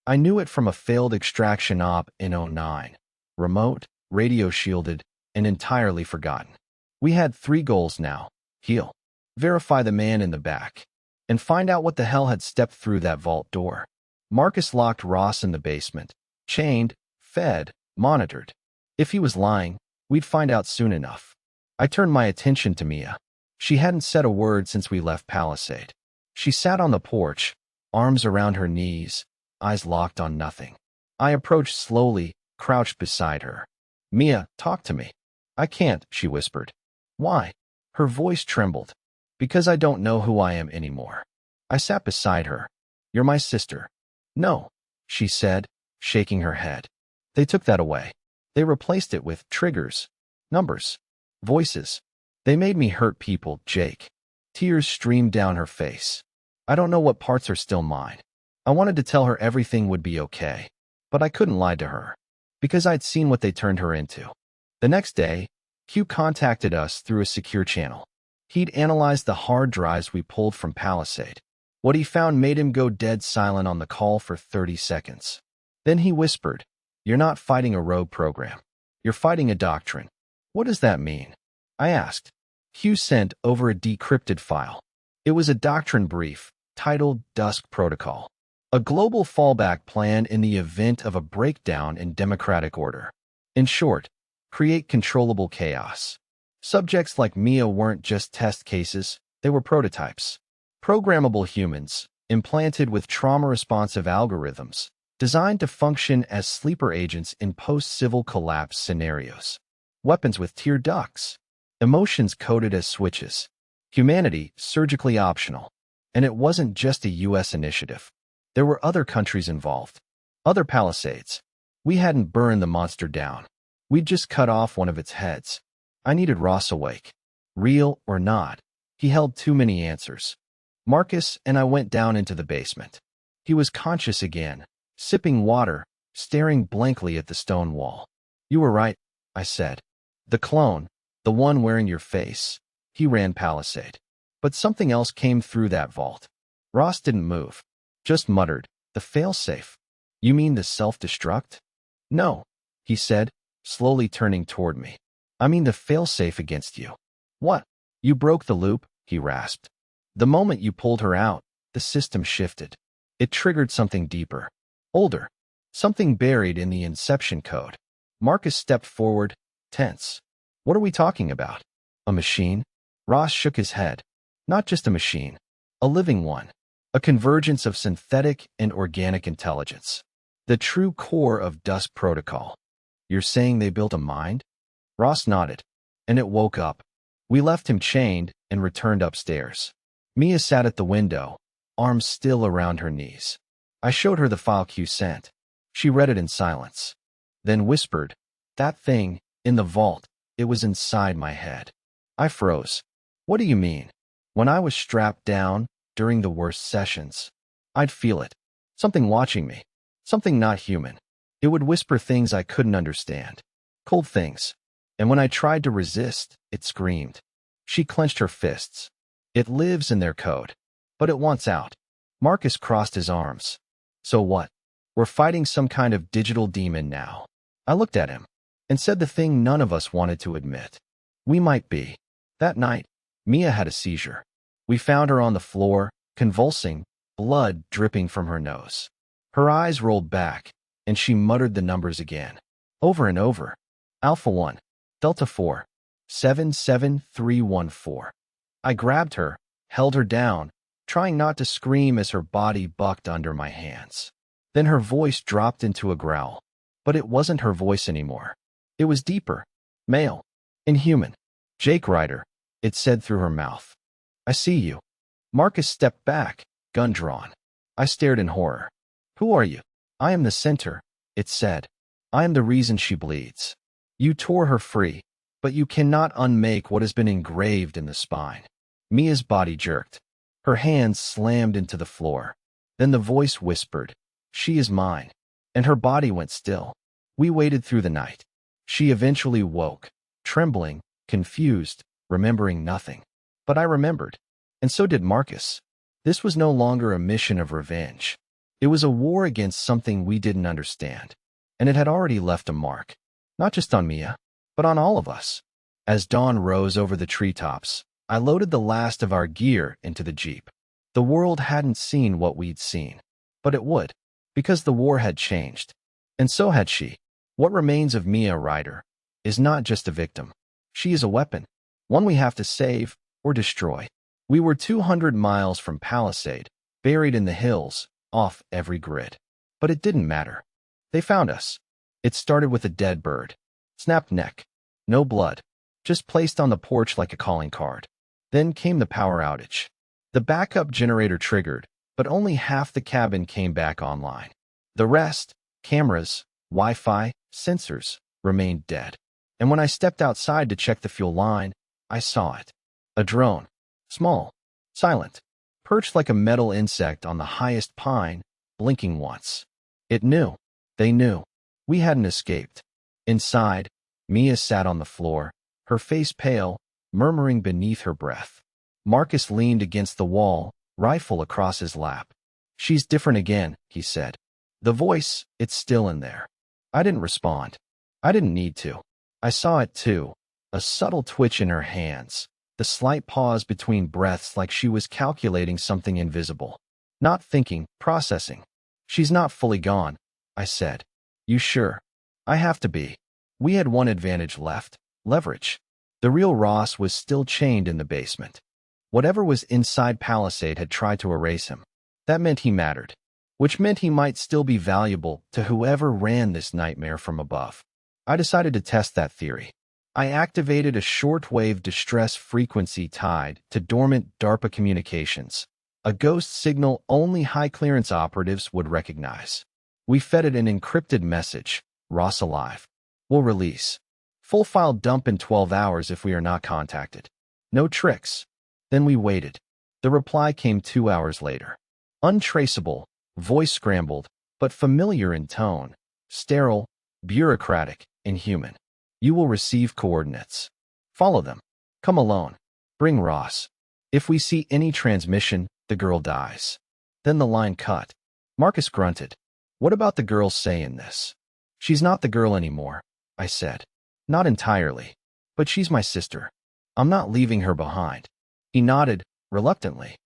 I knew it from a failed extraction op in '09. Remote, radio-shielded, and entirely forgotten. We had 3 goals now. Heal. Verify the man in the back. And find out what the hell had stepped through that vault door. Marcus locked Ross in the basement. Chained, fed, monitored. If he was lying, we'd find out soon enough. I turned my attention to Mia. She hadn't said a word since we left Palisade. She sat on the porch, arms around her knees, eyes locked on nothing. I approached slowly, crouched beside her. "Mia, talk to me." "I can't," she whispered. "Why?" Her voice trembled. "Because I don't know who I am anymore." I sat beside her. "You're my sister." "No," she said, shaking her head. They took that away. They replaced it with triggers, numbers, voices. They made me hurt people, Jake. Tears streamed down her face. I don't know what parts are still mine. I wanted to tell her everything would be okay, but I couldn't lie to her, because I'd seen what they turned her into. The next day, Hugh contacted us through a secure channel. He'd analyzed the hard drives we pulled from Palisade. What he found made him go dead silent on the call for 30 seconds. Then he whispered, "You're not fighting a rogue program. You're fighting a doctrine." "What does that mean?" I asked. Hugh sent over a decrypted file. It was a doctrine brief titled Dusk Protocol, a global fallback plan in the event of a breakdown in democratic order. In short, create controllable chaos. Subjects like Mia weren't just test cases, they were prototypes. Programmable humans, implanted with trauma-responsive algorithms, designed to function as sleeper agents in post-civil collapse scenarios. Weapons with tear ducts. Emotions coded as switches. Humanity surgically optional. And it wasn't just a U.S. initiative. There were other countries involved. Other Palisades. We hadn't burned the monster down. We'd just cut off one of its heads. I needed Ross awake. Real or not, he held too many answers. Marcus and I went down into the basement. He was conscious again, sipping water, staring blankly at the stone wall. "You were right," I said. "The clone, the one wearing your face, he ran Palisade." But something else came through that vault. Ross didn't move, just muttered, "The failsafe. You mean the self-destruct?" "No," he said, slowly turning toward me. "I mean the failsafe against you." "What?" "You broke the loop," he rasped. "The moment you pulled her out, the system shifted. It triggered something deeper, older, something buried in the inception code." Marcus stepped forward, tense. "What are we talking about? A machine?" Ross shook his head. "Not just a machine, a living one. A convergence of synthetic and organic intelligence. The true core of Dusk Protocol." "You're saying they built a mind?" Ross nodded, and it woke up. We left him chained and returned upstairs. Mia sat at the window, arms still around her knees. I showed her the file Q sent. She read it in silence, then whispered, "That thing, in the vault, it was inside my head." I froze. "What do you mean?" "When I was strapped down, during the worst sessions, I'd feel it. Something watching me. Something not human. It would whisper things I couldn't understand. Cold things. And when I tried to resist, it screamed." She clenched her fists. "It lives in their code. But it wants out." Marcus crossed his arms. "So what? We're fighting some kind of digital demon now." I looked at him and said the thing none of us wanted to admit. We might be. That night, Mia had a seizure. We found her on the floor, convulsing, blood dripping from her nose. Her eyes rolled back, and she muttered the numbers again, over and over. Alpha 1, Delta 4, 77314. I grabbed her, held her down, trying not to scream as her body bucked under my hands. Then her voice dropped into a growl. But it wasn't her voice anymore. It was deeper, male, inhuman. "Jake Ryder," it said through her mouth. "I see you." Marcus stepped back, gun drawn. I stared in horror. "Who are you?" "I am the center," it said. "I am the reason she bleeds. You tore her free, but you cannot unmake what has been engraved in the spine." Mia's body jerked. Her hands slammed into the floor. Then the voice whispered, "She is mine." And her body went still. We waited through the night. She eventually woke, trembling, confused, remembering nothing. But I remembered. And so did Marcus. This was no longer a mission of revenge. It was a war against something we didn't understand. And it had already left a mark. Not just on Mia, but on all of us. As dawn rose over the treetops, I loaded the last of our gear into the Jeep. The world hadn't seen what we'd seen. But it would, because the war had changed. And so had she. What remains of Mia Ryder is not just a victim. She is a weapon, one we have to save or destroy. We were 200 miles from Palisade, buried in the hills, off every grid. But it didn't matter. They found us. It started with a dead bird. Snapped neck. No blood. Just placed on the porch like a calling card. Then came the power outage. The backup generator triggered, but only half the cabin came back online. The rest, Cameras, Wi-Fi, sensors remained dead. And when I stepped outside to check the fuel line, I saw it. A drone. Small. Silent. Perched like a metal insect on the highest pine, blinking once. It knew. They knew. We hadn't escaped. Inside, Mia sat on the floor, her face pale, murmuring beneath her breath. Marcus leaned against the wall, rifle across his lap. "She's different again," he said. The voice, it's still in there. I didn't respond. I didn't need to. I saw it too. A subtle twitch in her hands, the slight pause between breaths like she was calculating something invisible. Not thinking, processing. "She's not fully gone," I said. "You sure?" "I have to be." We had one advantage left: leverage. The real Ross was still chained in the basement. Whatever was inside Palisade had tried to erase him. That meant he mattered, which meant he might still be valuable to whoever ran this nightmare from above. I decided to test that theory. I activated a shortwave distress frequency tied to dormant DARPA communications, a ghost signal only high-clearance operatives would recognize. We fed it an encrypted message: "Ross alive. We'll release. Full file dump in 12 hours if we are not contacted. No tricks." Then we waited. The reply came 2 hours later. Untraceable, voice scrambled, but familiar in tone. Sterile, bureaucratic, inhuman. "You will receive coordinates. Follow them. Come alone. Bring Ross. If we see any transmission, the girl dies." Then the line cut. Marcus grunted. "What about the girl saying this?" "She's not the girl anymore," I said. "Not entirely. But she's my sister. I'm not leaving her behind." He nodded, reluctantly.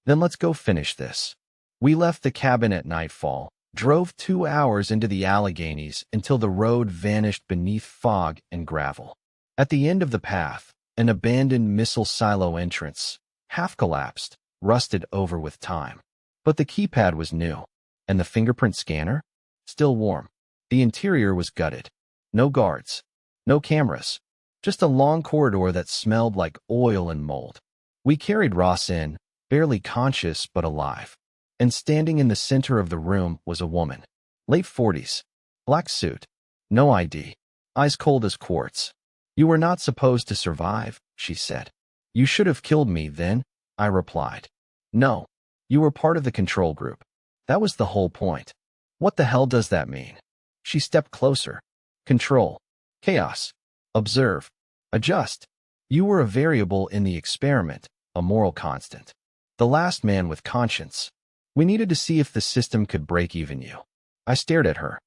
"Then let's go finish this." We left the cabin at nightfall, drove 2 hours into the Alleghenies until the road vanished beneath fog and gravel. At the end of the path, an abandoned missile silo entrance, half collapsed, rusted over with time. But the keypad was new, and the fingerprint scanner? Still warm. The interior was gutted. No guards. No cameras. Just a long corridor that smelled like oil and mold. We carried Ross in, barely conscious but alive. And standing in the center of the room was a woman. Late 40s. Black suit. No ID. Eyes cold as quartz. "You were not supposed to survive," she said. "You should have killed me then," I replied. "No. You were part of the control group. That was the whole point." "What the hell does that mean?" She stepped closer. "Control. Chaos. Observe. Adjust. You were a variable in the experiment, a moral constant. The last man with conscience. We needed to see if the system could break even you." I stared at her.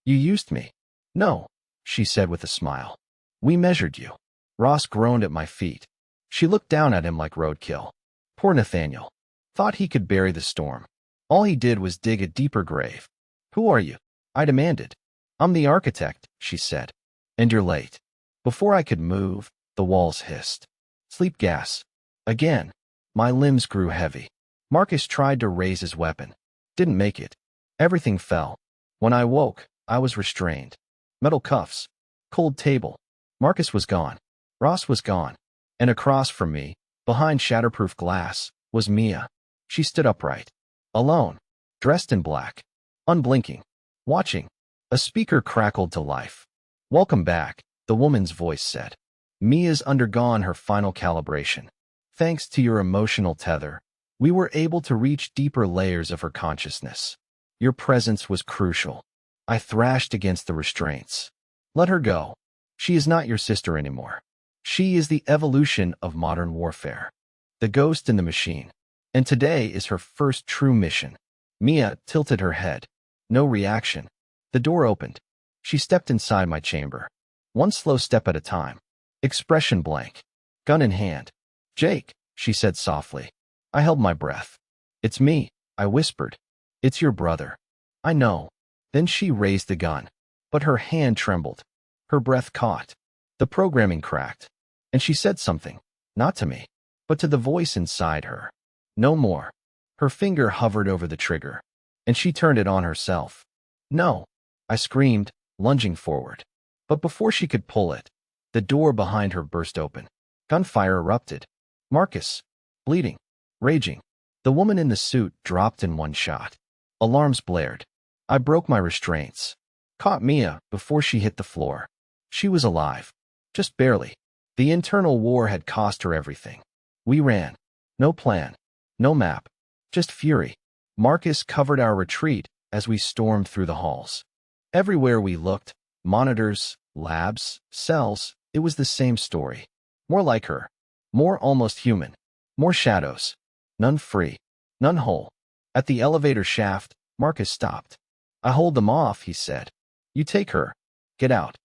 "You used me." "No," she said with a smile. "We measured you." Ross groaned at my feet. She looked down at him like roadkill. Poor Nathaniel. Thought he could bury the storm. All he did was dig a deeper grave. "Who are you?" I demanded. "I'm the architect," she said. "And you're late." Before I could move, the walls hissed. Sleep gas. Again. My limbs grew heavy. Marcus tried to raise his weapon. Didn't make it. Everything fell. When I woke, I was restrained. Metal cuffs. Cold table. Marcus was gone. Ross was gone. And across from me, behind shatterproof glass, was Mia. She stood upright. Alone. Dressed in black. Unblinking. Watching. A speaker crackled to life. "Welcome back," the woman's voice said. "Mia's undergone her final calibration. Thanks to your emotional tether, we were able to reach deeper layers of her consciousness. Your presence was crucial." I thrashed against the restraints. "Let her go. She is not your sister anymore. She is the evolution of modern warfare. The ghost in the machine. And today is her first true mission." Mia tilted her head. No reaction. The door opened. She stepped inside my chamber. One slow step at a time. Expression blank. Gun in hand. "Jake," she said softly. I held my breath. "It's me," I whispered. "It's your brother." "I know." Then she raised the gun. But her hand trembled. Her breath caught. The programming cracked. And she said something. Not to me, but to the voice inside her. "No more." Her finger hovered over the trigger. And she turned it on herself. "No," I screamed, lunging forward. But before she could pull it, the door behind her burst open. Gunfire erupted. Marcus. Bleeding. Raging. The woman in the suit dropped in one shot. Alarms blared. I broke my restraints. caught Mia before she hit the floor. She was alive. Just barely. The internal war had cost her everything. We ran. No plan. No map. Just fury. Marcus covered our retreat as we stormed through the halls. Everywhere we looked, monitors, labs, cells, it was the same story. More like her. More almost human. More shadows. None free. None whole. At the elevator shaft, Marcus stopped. I hold them off, he said. You take her. Get out.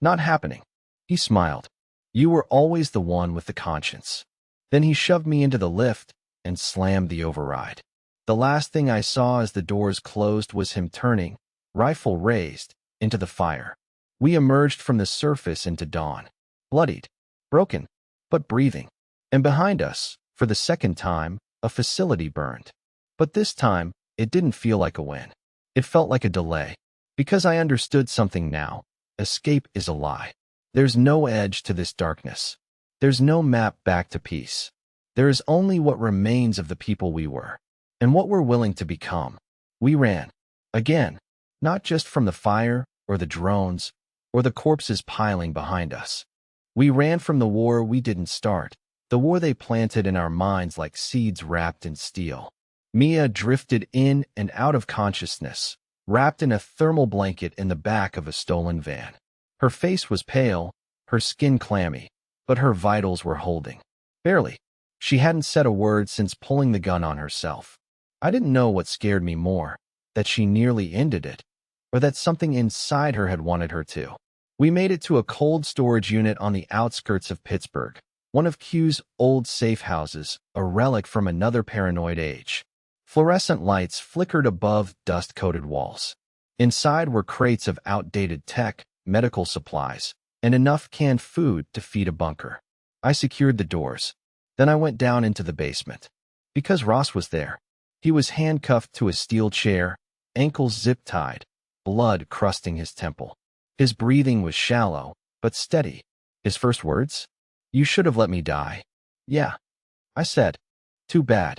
Not happening. He smiled. You were always the one with the conscience. Then he shoved me into the lift and slammed the override. The last thing I saw as the doors closed was him turning, rifle raised, into the fire. We emerged from the surface into dawn. Bloodied. Broken. But breathing. And behind us, for the second time, a facility burned. But this time, it didn't feel like a win. It felt like a delay. Because I understood something now. Escape is a lie. There's no edge to this darkness. There's no map back to peace. There is only what remains of the people we were. And what we're willing to become. We ran. Again. Not just from the fire, or the drones, or the corpses piling behind us. We ran from the war we didn't start. The war they planted in our minds like seeds wrapped in steel. Mia drifted in and out of consciousness, wrapped in a thermal blanket in the back of a stolen van. Her face was pale, her skin clammy, but her vitals were holding. Barely. She hadn't said a word since pulling the gun on herself. I didn't know what scared me more, that she nearly ended it, or that something inside her had wanted her to. We made it to a cold storage unit on the outskirts of Pittsburgh, one of Q's old safe houses, a relic from another paranoid age. Fluorescent lights flickered above dust-coated walls. Inside were crates of outdated tech, medical supplies, and enough canned food to feed a bunker. I secured the doors. Then I went down into the basement. Because Ross was there. He was handcuffed to a steel chair, ankles zip-tied, blood crusting his temple. His breathing was shallow, but steady. His first words? You should have let me die. Yeah. I said. Too bad.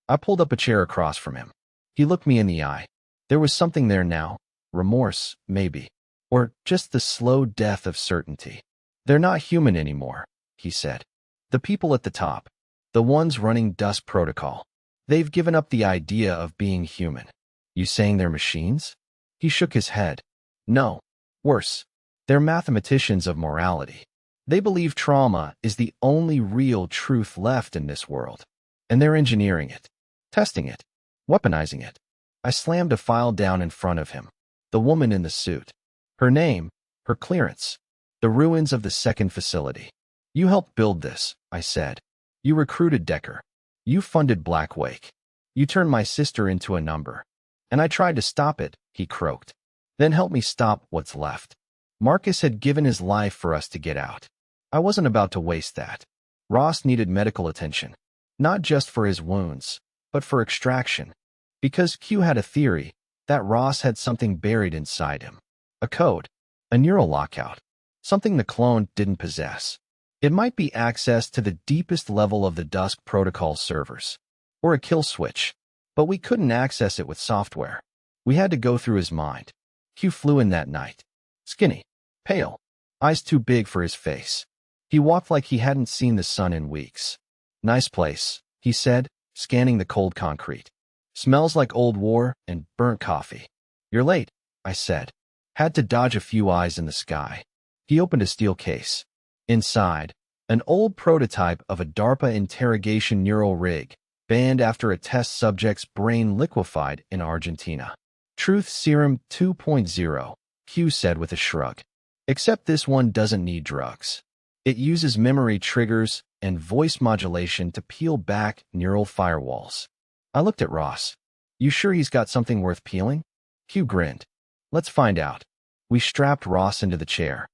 I pulled up a chair across from him. He looked me in the eye. There was something there now. Remorse, maybe. Or just the slow death of certainty. They're not human anymore, he said. The people at the top. The ones running Dusk Protocol. They've given up the idea of being human. You saying they're machines? He shook his head. No. Worse. They're mathematicians of morality. They believe trauma is the only real truth left in this world. And they're engineering it. Testing it. Weaponizing it. I slammed a file down in front of him. The woman in the suit. Her name. Her clearance. The ruins of the second facility. You helped build this, I said. You recruited Decker. You funded Blackwake. You turned my sister into a number. And I tried to stop it, he croaked. Then help me stop what's left. Marcus had given his life for us to get out. I wasn't about to waste that. Ross needed medical attention. Not just for his wounds, but for extraction. Because Q had a theory that Ross had something buried inside him. A code. A neural lockout. Something the clone didn't possess. It might be access to the deepest level of the Dusk Protocol servers. Or a kill switch. But we couldn't access it with software. We had to go through his mind. Q flew in that night. Skinny. Pale. Eyes too big for his face. He walked like he hadn't seen the sun in weeks. Nice place, he said, scanning the cold concrete. Smells like old war and burnt coffee. You're late, I said. Had to dodge a few eyes in the sky. He opened a steel case. Inside, an old prototype of a DARPA interrogation neural rig, banned after a test subject's brain liquefied in Argentina. Truth Serum 2.0, Q said with a shrug. Except this one doesn't need drugs. It uses memory triggers and voice modulation to peel back neural firewalls. I looked at Ross. You sure he's got something worth peeling? Q grinned. Let's find out. We strapped Ross into the chair.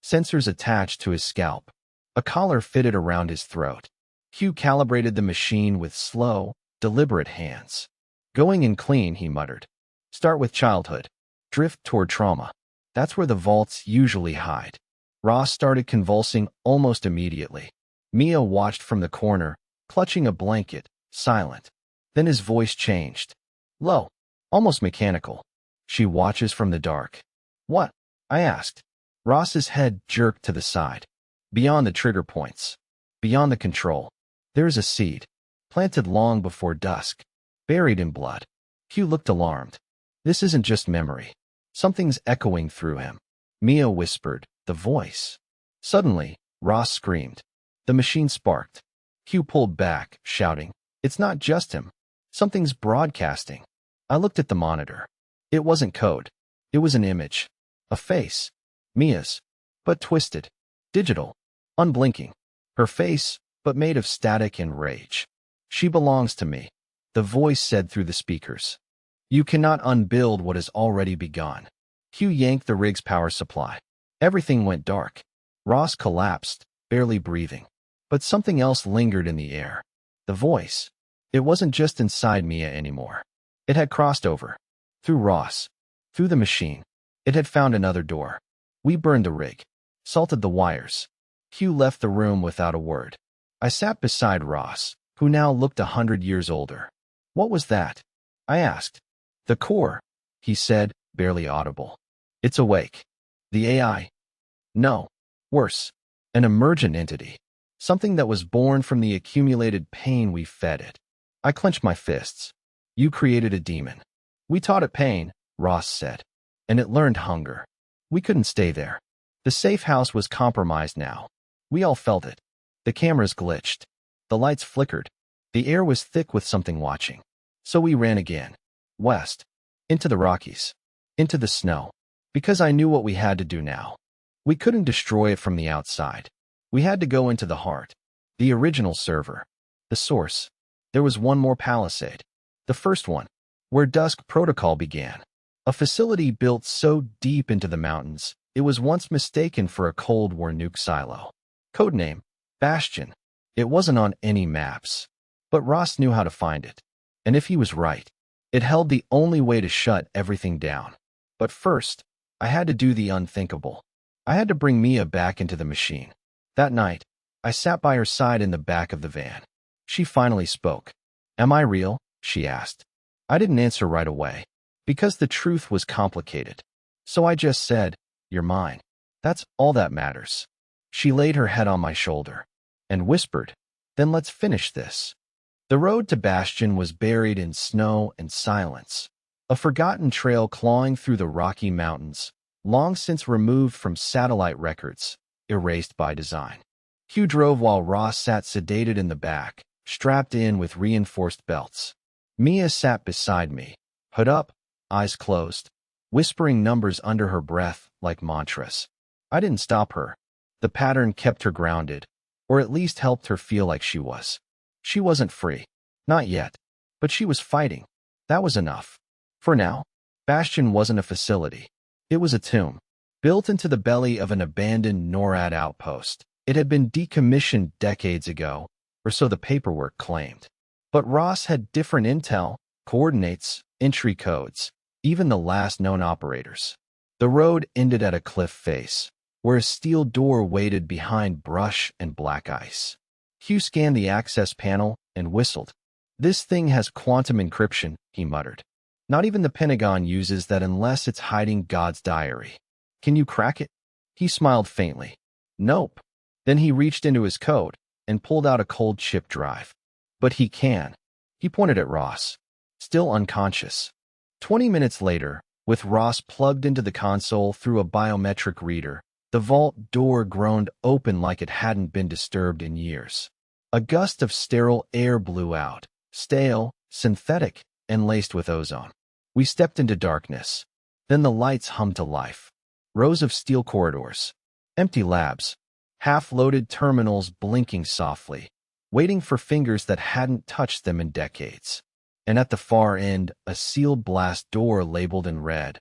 Sensors attached to his scalp. A collar fitted around his throat. Q calibrated the machine with slow, deliberate hands. Going in clean, he muttered. Start with childhood. Drift toward trauma. That's where the vaults usually hide. Ross started convulsing almost immediately. Mia watched from the corner, clutching a blanket, silent. Then his voice changed. Low. Almost mechanical. She watches from the dark. What? I asked. Ross's head jerked to the side. Beyond the trigger points. Beyond the control. There is a seed. Planted long before dusk. Buried in blood. Hugh looked alarmed. This isn't just memory. Something's echoing through him. Mia whispered, the voice. Suddenly, Ross screamed. The machine sparked. Hugh pulled back, shouting, it's not just him. Something's broadcasting. I looked at the monitor. It wasn't code. It was an image. A face. Mia's. But twisted. Digital. Unblinking. Her face, but made of static and rage. She belongs to me. The voice said through the speakers. You cannot unbuild what has already begun. Hugh yanked the rig's power supply. Everything went dark. Ross collapsed, barely breathing. But something else lingered in the air. The voice. It wasn't just inside Mia anymore. It had crossed over. Through Ross. Through the machine. It had found another door. We burned the rig. Salted the wires. Hugh left the room without a word. I sat beside Ross, who now looked 100 years older. What was that? I asked. The core, he said, barely audible. It's awake. The AI. No. Worse. An emergent entity. Something that was born from the accumulated pain we fed it. I clenched my fists. You created a demon. We taught it pain, Ross said. And it learned hunger. We couldn't stay there. The safe house was compromised now. We all felt it. The cameras glitched. The lights flickered. The air was thick with something watching. So we ran again. West. Into the Rockies. Into the snow. Because I knew what we had to do now. We couldn't destroy it from the outside. We had to go into the heart. The original server. The source. There was one more palisade. The first one. Where Dusk Protocol began. A facility built so deep into the mountains, it was once mistaken for a Cold War nuke silo. Codename, Bastion. It wasn't on any maps. But Ross knew how to find it. And if he was right, it held the only way to shut everything down. But first, I had to do the unthinkable. I had to bring Mia back into the machine. That night, I sat by her side in the back of the van. She finally spoke. Am I real? She asked. I didn't answer right away, because the truth was complicated. So I just said, you're mine. That's all that matters. She laid her head on my shoulder and whispered, then let's finish this. The road to Bastion was buried in snow and silence, a forgotten trail clawing through the Rocky Mountains, long since removed from satellite records, erased by design. Hugh drove while Ross sat sedated in the back, strapped in with reinforced belts. Mia sat beside me, hood up, eyes closed, whispering numbers under her breath like mantras. I didn't stop her. The pattern kept her grounded, or at least helped her feel like she was. She wasn't free. Not yet. But she was fighting. That was enough. For now, Bastion wasn't a facility. It was a tomb, built into the belly of an abandoned NORAD outpost. It had been decommissioned decades ago, or so the paperwork claimed. But Ross had different intel, coordinates, entry codes, even the last known operators. The road ended at a cliff face, where a steel door waited behind brush and black ice. Hugh scanned the access panel and whistled. This thing has quantum encryption, he muttered. Not even the Pentagon uses that unless it's hiding God's diary. Can you crack it? He smiled faintly. Nope. Then he reached into his coat and pulled out a cold chip drive. But he can. He pointed at Ross, still unconscious. 20 minutes later, with Ross plugged into the console through a biometric reader, the vault door groaned open like it hadn't been disturbed in years. A gust of sterile air blew out, stale, synthetic, and laced with ozone. We stepped into darkness. Then the lights hummed to life. Rows of steel corridors. Empty labs. Half-loaded terminals blinking softly, waiting for fingers that hadn't touched them in decades. And at the far end, a sealed blast door labeled in red.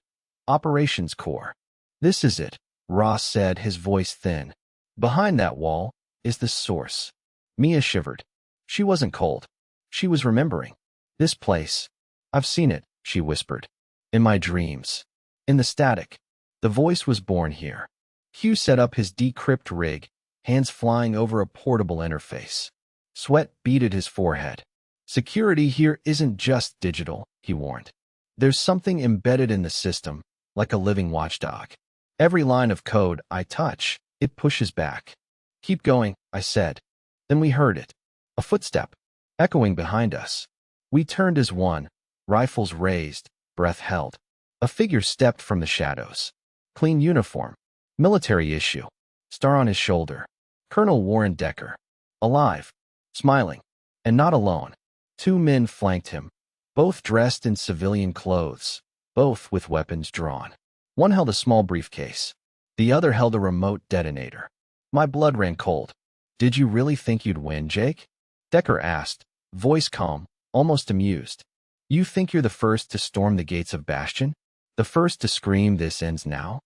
Operations Core. This is it, Ross said, his voice thin. Behind that wall is the source. Mia shivered. She wasn't cold. She was remembering. This place. I've seen it, she whispered. In my dreams. In the static. The voice was born here. Hugh set up his decrypt rig, hands flying over a portable interface. Sweat beaded his forehead. Security here isn't just digital, he warned. There's something embedded in the system, like a living watchdog. Every line of code I touch, it pushes back. Keep going, I said. Then we heard it. A footstep, echoing behind us. We turned as one, rifles raised, breath held. A figure stepped from the shadows. Clean uniform. Military issue. Star on his shoulder. Colonel Warren Decker. Alive. Smiling. And not alone. Two men flanked him. Both dressed in civilian clothes. Both with weapons drawn. One held a small briefcase. The other held a remote detonator. My blood ran cold. Did you really think you'd win, Jake? Decker asked, voice calm, almost amused. You think you're the first to storm the gates of Bastion? The first to scream this ends now?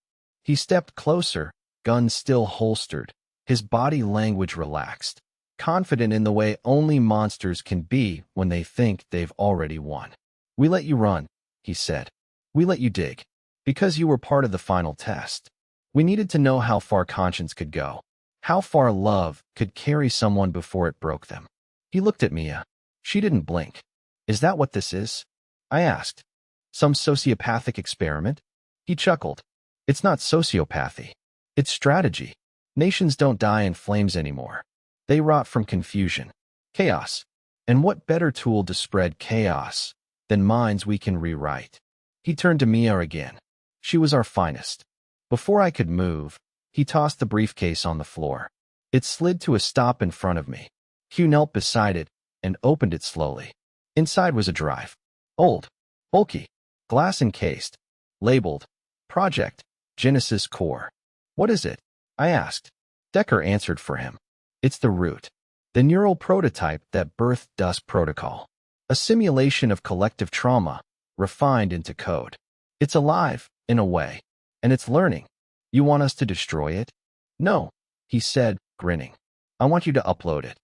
He stepped closer, gun still holstered, his body language relaxed, confident in the way only monsters can be when they think they've already won. We let you run, he said. We let you dig. Because you were part of the final test. We needed to know how far conscience could go. How far love could carry someone before it broke them. He looked at Mia. She didn't blink. Is that what this is? I asked. Some sociopathic experiment? He chuckled. It's not sociopathy. It's strategy. Nations don't die in flames anymore. They rot from confusion. Chaos. And what better tool to spread chaos than minds we can rewrite? He turned to Mia again. She was our finest. Before I could move, he tossed the briefcase on the floor. It slid to a stop in front of me. Hugh knelt beside it and opened it slowly. Inside was a drive. Old. Bulky. Glass encased. Labeled. Project. Genesis Core. What is it? I asked. Decker answered for him. It's the root. The neural prototype that birthed Dust Protocol. A simulation of collective trauma, refined into code. It's alive, in a way. And it's learning. You want us to destroy it? No, he said, grinning. I want you to upload it.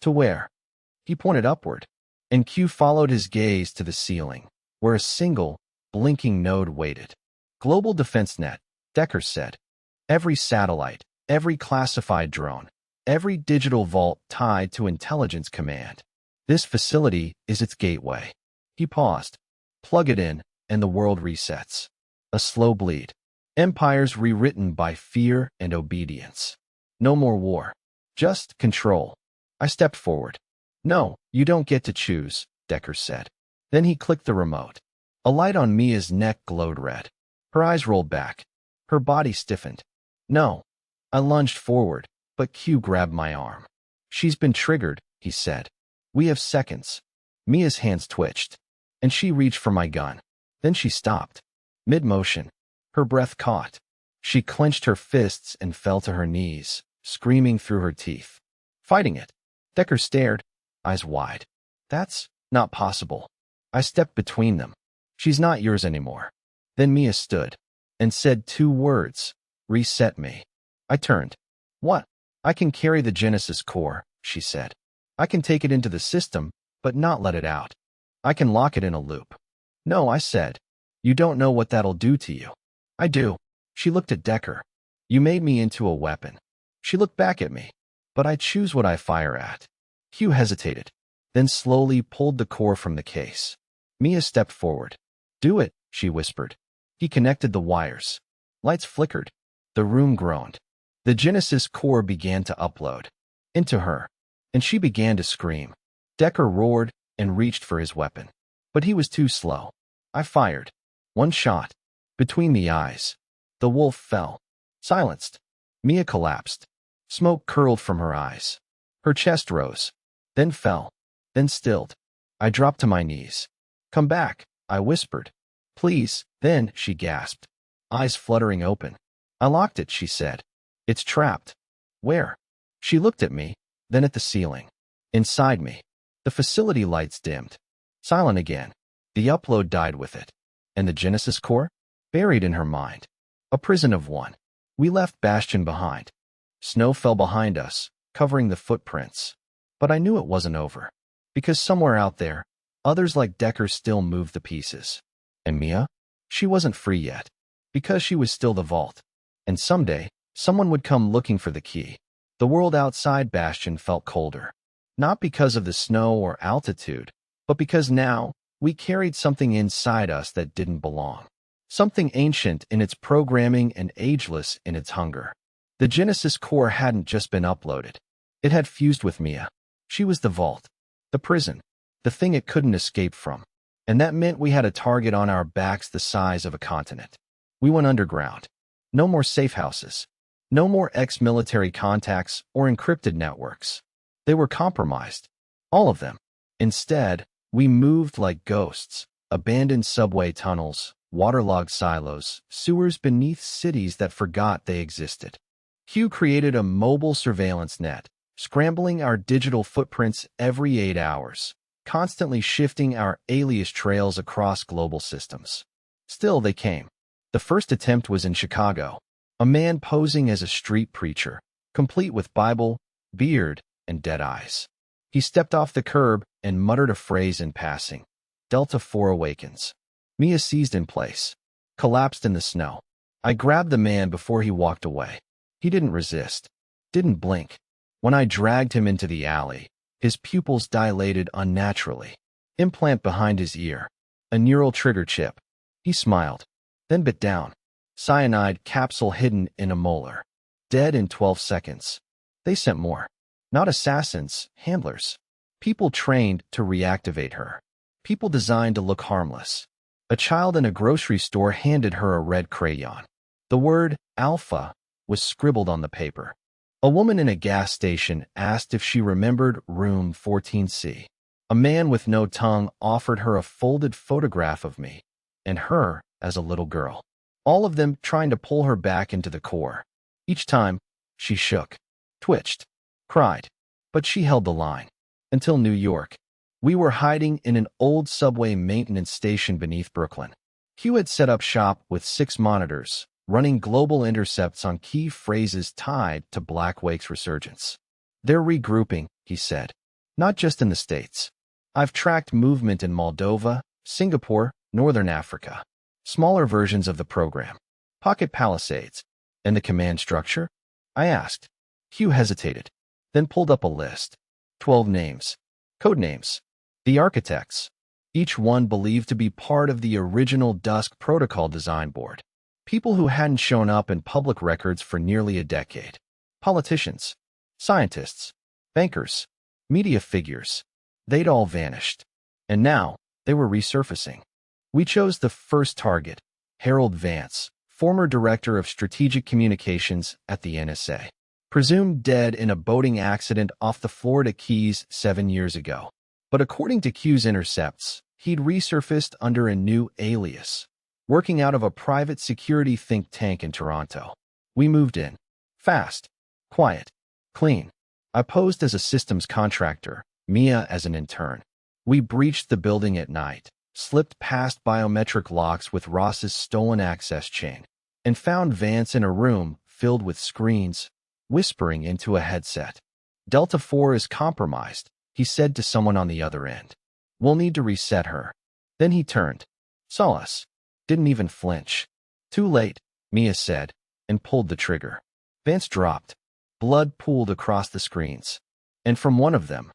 To where? He pointed upward. And Q followed his gaze to the ceiling, where a single, blinking node waited. Global Defense Net, Decker said. Every satellite, every classified drone, every digital vault tied to intelligence command. This facility is its gateway. He paused. Plug it in, and the world resets. A slow bleed. Empires rewritten by fear and obedience. No more war. Just control. I stepped forward. No, you don't get to choose, Decker said. Then he clicked the remote. A light on Mia's neck glowed red. Her eyes rolled back. Her body stiffened. No. I lunged forward, but Q grabbed my arm. She's been triggered, he said. We have seconds. Mia's hands twitched, and she reached for my gun. Then she stopped. Mid-motion. Her breath caught. She clenched her fists and fell to her knees, screaming through her teeth. Fighting it. Decker stared, eyes wide. That's not possible. I stepped between them. She's not yours anymore. Then Mia stood and said two words. Reset me. I turned. What? I can carry the Genesis Core, she said. I can take it into the system, but not let it out. I can lock it in a loop. No, I said. You don't know what that'll do to you. I do. She looked at Decker. You made me into a weapon. She looked back at me. But I choose what I fire at. Hugh hesitated, then slowly pulled the core from the case. Mia stepped forward. Do it, she whispered. He connected the wires. Lights flickered. The room groaned. The Genesis Core began to upload. Into her. And she began to scream. Decker roared and reached for his weapon. But he was too slow. I fired. One shot. Between the eyes. The wolf fell. Silenced. Mia collapsed. Smoke curled from her eyes. Her chest rose. Then fell. Then stilled. I dropped to my knees. Come back, I whispered. Please. Then she gasped. Eyes fluttering open. I locked it, she said. It's trapped. Where? She looked at me, then at the ceiling. Inside me. The facility lights dimmed. Silent again. The upload died with it. And the Genesis Core? Buried in her mind. A prison of one. We left Bastion behind. Snow fell behind us, covering the footprints. But I knew it wasn't over. Because somewhere out there, others like Decker still moved the pieces. And Mia? She wasn't free yet. Because she was still the vault. And someday, someone would come looking for the key. The world outside Bastion felt colder. Not because of the snow or altitude, but because now, we carried something inside us that didn't belong. Something ancient in its programming and ageless in its hunger. The Genesis core hadn't just been uploaded. It had fused with Mia. She was the vault, the prison, the thing it couldn't escape from. And that meant we had a target on our backs the size of a continent. We went underground. No more safe houses. No more ex-military contacts or encrypted networks. They were compromised. All of them. Instead, we moved like ghosts. Abandoned subway tunnels, waterlogged silos, sewers beneath cities that forgot they existed. Hugh created a mobile surveillance net, scrambling our digital footprints every 8 hours, constantly shifting our alias trails across global systems. Still, they came. The first attempt was in Chicago. A man posing as a street preacher, complete with Bible, beard, and dead eyes. He stepped off the curb and muttered a phrase in passing. Delta 4 awakens. Mia seized in place, collapsed in the snow. I grabbed the man before he walked away. He didn't resist, didn't blink. When I dragged him into the alley, his pupils dilated unnaturally. Implant behind his ear, a neural trigger chip. He smiled, then bit down. Cyanide capsule hidden in a molar. Dead in 12 seconds. They sent more. Not assassins, handlers. People trained to reactivate her. People designed to look harmless. A child in a grocery store handed her a red crayon. The word Alpha was scribbled on the paper. A woman in a gas station asked if she remembered room 14C. A man with no tongue offered her a folded photograph of me and her as a little girl. All of them trying to pull her back into the core. Each time, she shook, twitched, cried, but she held the line. Until New York. We were hiding in an old subway maintenance station beneath Brooklyn. Hugh had set up shop with 6 monitors, running global intercepts on key phrases tied to Black Wake's resurgence. They're regrouping, he said. Not just in the States. I've tracked movement in Moldova, Singapore, Northern Africa. Smaller versions of the program. Pocket palisades. And the command structure? I asked. Hugh hesitated, then pulled up a list. 12 names. Code names. The architects. Each one believed to be part of the original Dusk Protocol design board. People who hadn't shown up in public records for nearly a decade. Politicians. Scientists. Bankers. Media figures. They'd all vanished. And now, they were resurfacing. We chose the first target, Harold Vance, former director of strategic communications at the NSA. Presumed dead in a boating accident off the Florida Keys 7 years ago. But according to Q's intercepts, he'd resurfaced under a new alias, working out of a private security think tank in Toronto. We moved in. Fast. Quiet. Clean. I posed as a systems contractor, Mia as an intern. We breached the building at night, slipped past biometric locks with Ross's stolen access chain, and found Vance in a room filled with screens, whispering into a headset. Delta 4 is compromised, he said to someone on the other end. We'll need to reset her. Then he turned, saw us, didn't even flinch. Too late, Mia said, and pulled the trigger. Vance dropped. Blood pooled across the screens. And from one of them,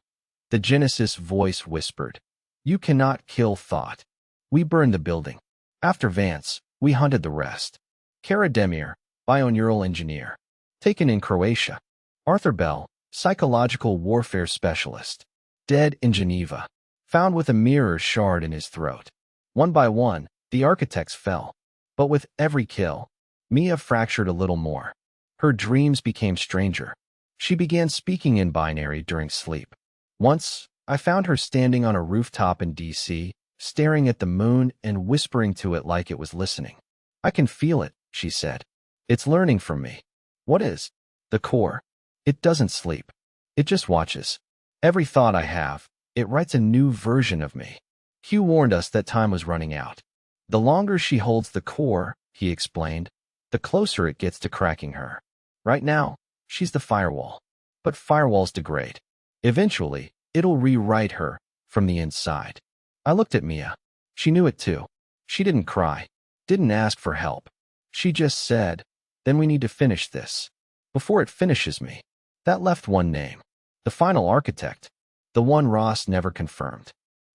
the Genesis voice whispered, "You cannot kill thought." We burned the building. After Vance, we hunted the rest. Kara Demir, bioneural engineer. Taken in Croatia. Arthur Bell, psychological warfare specialist. Dead in Geneva. Found with a mirror shard in his throat. One by one, the architects fell. But with every kill, Mia fractured a little more. Her dreams became stranger. She began speaking in binary during sleep. Once, I found her standing on a rooftop in D.C., staring at the moon and whispering to it like it was listening. "I can feel it," she said. "It's learning from me." What is? The core. It doesn't sleep. It just watches. Every thought I have, it writes a new version of me. Hugh warned us that time was running out. The longer she holds the core, he explained, the closer it gets to cracking her. Right now, she's the firewall. But firewalls degrade. Eventually, it'll rewrite her from the inside. I looked at Mia. She knew it too. She didn't cry, didn't ask for help. She just said, "Then we need to finish this. Before it finishes me." That left one name. The final architect. The one Ross never confirmed.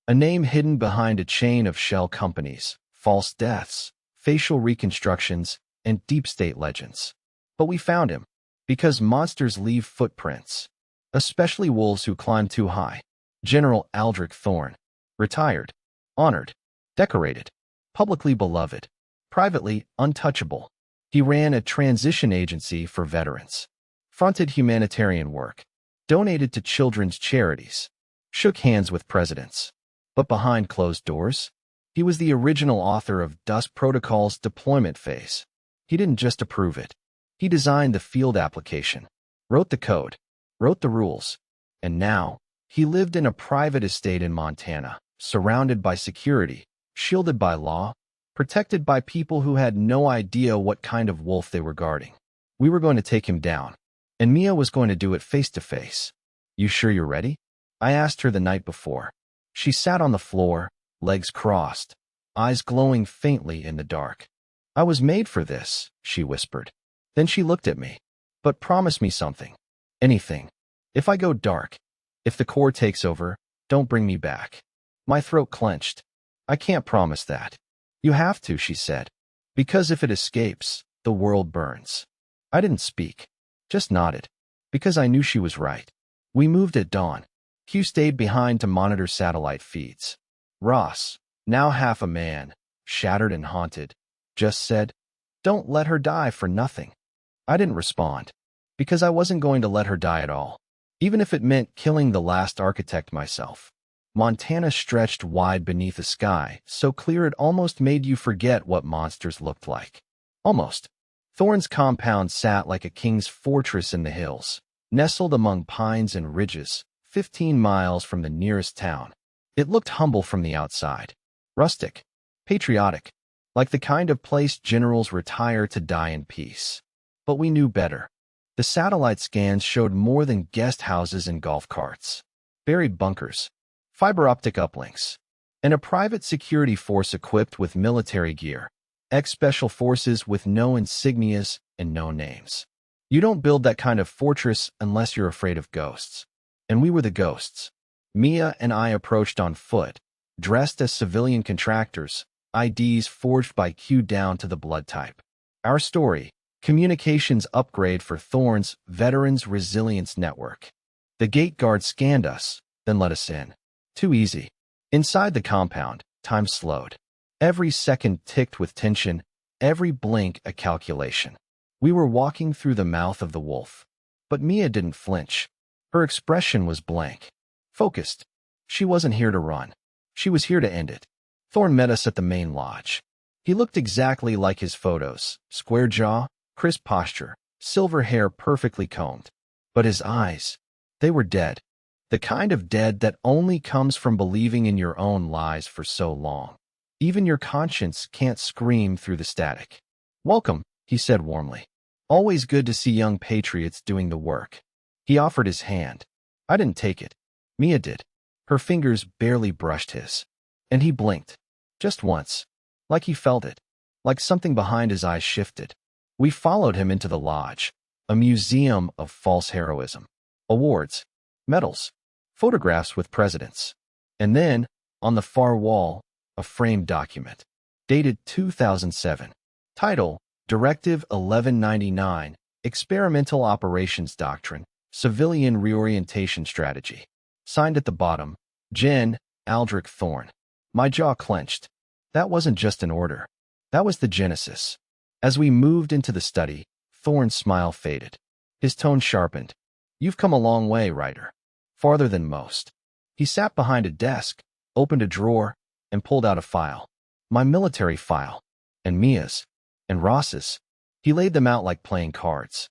A name hidden behind a chain of shell companies, false deaths, facial reconstructions, and deep state legends. But we found him, because monsters leave footprints, especially wolves who climb too high. General Aldrich Thorne, retired, honored, decorated, publicly beloved, privately untouchable. He ran a transition agency for veterans, fronted humanitarian work, donated to children's charities, shook hands with presidents. But behind closed doors, he was the original author of Dust Protocol's deployment phase. He didn't just approve it. He designed the field application, wrote the code, wrote the rules, and now he lived in a private estate in Montana, surrounded by security, shielded by law, protected by people who had no idea what kind of wolf they were guarding. We were going to take him down, and Mia was going to do it face to face. "You sure you're ready?" I asked her the night before. She sat on the floor, legs crossed, eyes glowing faintly in the dark. "I was made for this," she whispered. Then she looked at me. "But promise me something. Anything. If I go dark, if the core takes over, don't bring me back." My throat clenched. "I can't promise that." "You have to," she said. "Because if it escapes, the world burns." I didn't speak, just nodded, because I knew she was right. We moved at dawn. Q stayed behind to monitor satellite feeds. Ross, now half a man, shattered and haunted, just said, "Don't let her die for nothing." I didn't respond, because I wasn't going to let her die at all, even if it meant killing the last architect myself. Montana stretched wide beneath a sky so clear it almost made you forget what monsters looked like. Almost. Thorne's compound sat like a king's fortress in the hills, nestled among pines and ridges, 15 miles from the nearest town. It looked humble from the outside, rustic, patriotic, like the kind of place generals retire to die in peace. But we knew better. The satellite scans showed more than guest houses and golf carts, buried bunkers, fiber optic uplinks, and a private security force equipped with military gear, ex-special forces with no insignias and no names. You don't build that kind of fortress unless you're afraid of ghosts. And we were the ghosts. Mia and I approached on foot, dressed as civilian contractors, IDs forged by Q down to the blood type. Our story: communications upgrade for Thorne's Veterans Resilience Network. The gate guard scanned us, then let us in. Too easy. Inside the compound, time slowed. Every second ticked with tension, every blink a calculation. We were walking through the mouth of the wolf. But Mia didn't flinch. Her expression was blank, focused. She wasn't here to run. She was here to end it. Thorne met us at the main lodge. He looked exactly like his photos: square jaw, crisp posture, silver hair perfectly combed. But his eyes, they were dead. The kind of dead that only comes from believing in your own lies for so long. Even your conscience can't scream through the static. "Welcome," he said warmly. "Always good to see young patriots doing the work." He offered his hand. I didn't take it. Mia did. Her fingers barely brushed his. And he blinked. Just once. Like he felt it. Like something behind his eyes shifted. We followed him into the lodge. A museum of false heroism. Awards. Medals. Photographs with presidents. And then, on the far wall, a framed document. Dated 2007. Title: Directive 1199, Experimental Operations Doctrine, Civilian Reorientation Strategy. Signed at the bottom, Gen. Aldrich Thorne. My jaw clenched. That wasn't just an order. That was the genesis. As we moved into the study, Thorne's smile faded. His tone sharpened. "You've come a long way, Ryder. Farther than most." He sat behind a desk, opened a drawer, and pulled out a file. My military file. And Mia's. And Ross's. He laid them out like playing cards.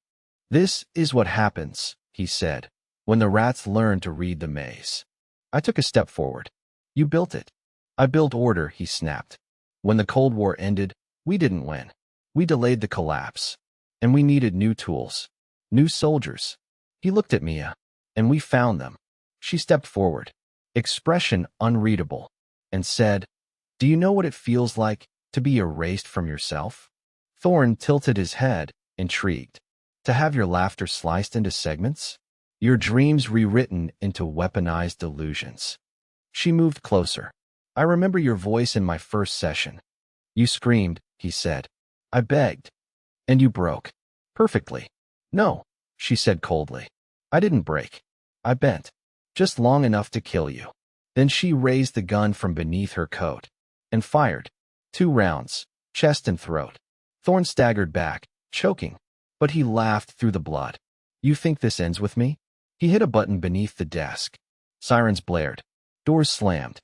"This is what happens," he said, "when the rats learn to read the maze." I took a step forward. "You built it." "I built order," he snapped. "When the Cold War ended, we didn't win. We delayed the collapse. And we needed new tools. New soldiers." He looked at Mia. "And we found them." She stepped forward, expression unreadable, and said, "Do you know what it feels like to be erased from yourself?" Thorne tilted his head, intrigued. "To have your laughter sliced into segments? Your dreams rewritten into weaponized delusions." She moved closer. "I remember your voice in my first session. You screamed," he said. I begged. And you broke. Perfectly. No, she said coldly. I didn't break. I bent. Just long enough to kill you. Then she raised the gun from beneath her coat and fired. 2 rounds, chest and throat. Thorne staggered back, choking, but he laughed through the blood. You think this ends with me? He hit a button beneath the desk. Sirens blared. Doors slammed.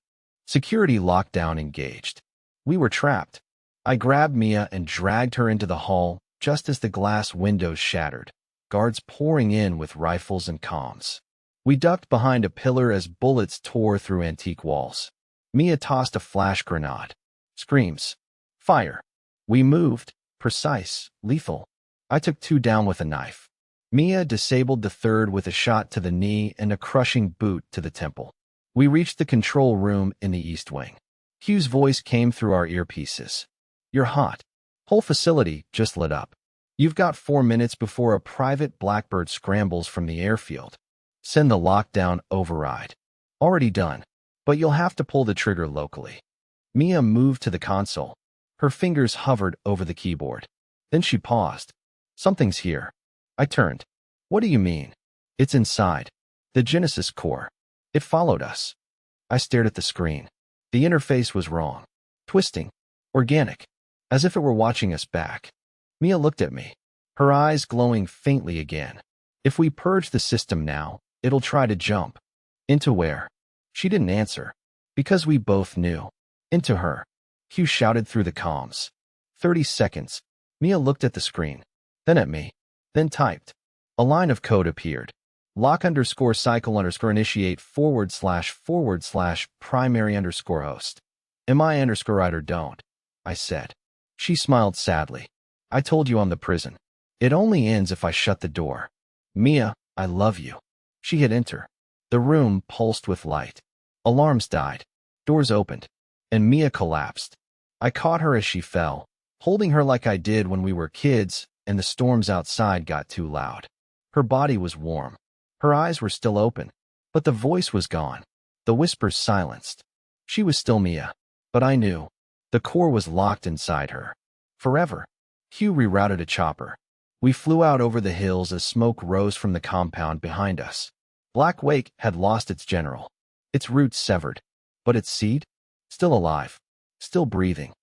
Security lockdown engaged. We were trapped. I grabbed Mia and dragged her into the hall just as the glass windows shattered, guards pouring in with rifles and comms. We ducked behind a pillar as bullets tore through antique walls. Mia tossed a flash grenade. Screams. Fire. We moved. Precise. Lethal. I took 2 down with a knife. Mia disabled the 3rd with a shot to the knee and a crushing boot to the temple. We reached the control room in the East Wing. Hugh's voice came through our earpieces. You're hot. Whole facility just lit up. You've got 4 minutes before a private Blackbird scrambles from the airfield. Send the lockdown override. Already done, but you'll have to pull the trigger locally. Mia moved to the console. Her fingers hovered over the keyboard. Then she paused. Something's here. I turned. What do you mean? It's inside. The Genesis core. It followed us. I stared at the screen. The interface was wrong. Twisting. Organic. As if it were watching us back. Mia looked at me. Her eyes glowing faintly again. If we purge the system now, it'll try to jump. Into where? She didn't answer. Because we both knew. Into her. Hugh shouted through the comms. 30 seconds. Mia looked at the screen. Then at me. Then typed. A line of code appeared. Lock_cycle_initiate / primary_host. mi_writer don't. I said. She smiled sadly. I told you I'm the prison. It only ends if I shut the door. Mia, I love you. She hit enter. The room pulsed with light. Alarms died. Doors opened. And Mia collapsed. I caught her as she fell, holding her like I did when we were kids and the storms outside got too loud. Her body was warm. Her eyes were still open, but the voice was gone. The whispers silenced. She was still Mia, but I knew. The core was locked inside her. Forever. Hugh rerouted a chopper. We flew out over the hills as smoke rose from the compound behind us. Black Wake had lost its general. Its roots severed. But its seed? Still alive. Still breathing.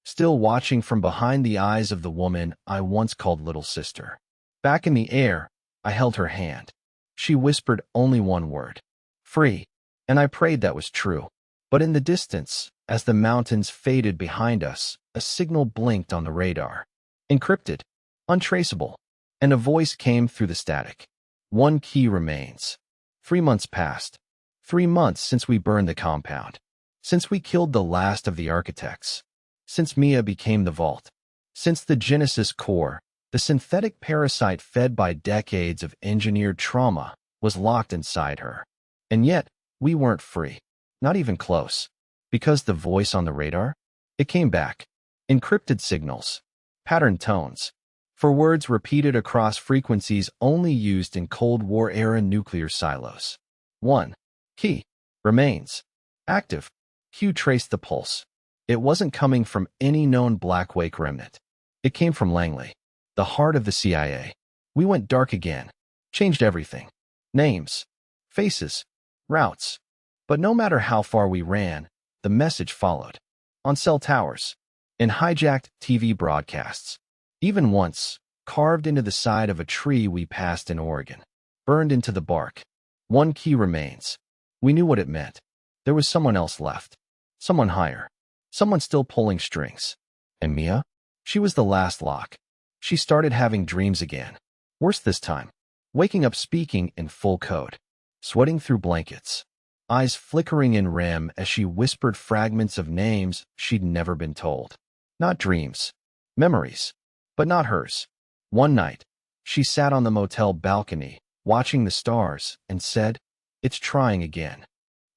Still watching from behind the eyes of the woman I once called Little Sister. Back in the air, I held her hand. She whispered only one word. Free. And I prayed that was true. But in the distance, as the mountains faded behind us, a signal blinked on the radar. Encrypted. Untraceable. And a voice came through the static. One key remains. 3 months passed. 3 months since we burned the compound. Since we killed the last of the architects. Since Mia became the vault. Since the Genesis core, the synthetic parasite fed by decades of engineered trauma, was locked inside her. And yet, we weren't free. Not even close. Because the voice on the radar? It came back. Encrypted signals. Patterned tones. For words repeated across frequencies only used in Cold War-era nuclear silos. 1. Key. Remains. Active. Hugh traced the pulse. It wasn't coming from any known Black Wake remnant. It came from Langley, the heart of the CIA. We went dark again. Changed everything. Names. Faces. Routes. But no matter how far we ran, the message followed. On cell towers. In hijacked TV broadcasts. Even once, carved into the side of a tree we passed in Oregon. Burned into the bark. One key remains. We knew what it meant. There was someone else left. Someone higher. Someone still pulling strings. And Mia? She was the last lock. She started having dreams again. Worse this time. Waking up speaking in full code. Sweating through blankets. Eyes flickering in REM as she whispered fragments of names she'd never been told. Not dreams. Memories. But not hers. One night, she sat on the motel balcony, watching the stars, and said, "It's trying again."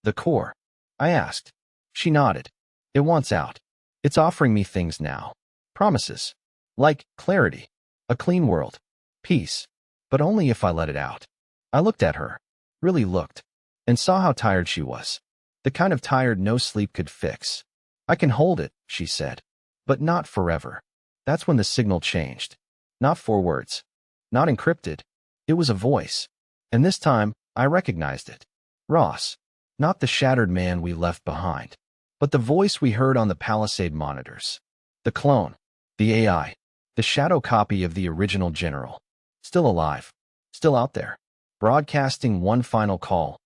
The core? I asked. She nodded. It wants out. It's offering me things now. Promises. Like clarity. A clean world. Peace. But only if I let it out. I looked at her. Really looked. And saw how tired she was. The kind of tired no sleep could fix. I can hold it, she said. But not forever. That's when the signal changed. Not 4 words. Not encrypted. It was a voice. And this time, I recognized it. Ross. Not the shattered man we left behind, but the voice we heard on the Palisade monitors. The clone. The AI. The shadow copy of the original general. Still alive. Still out there. Broadcasting one final call.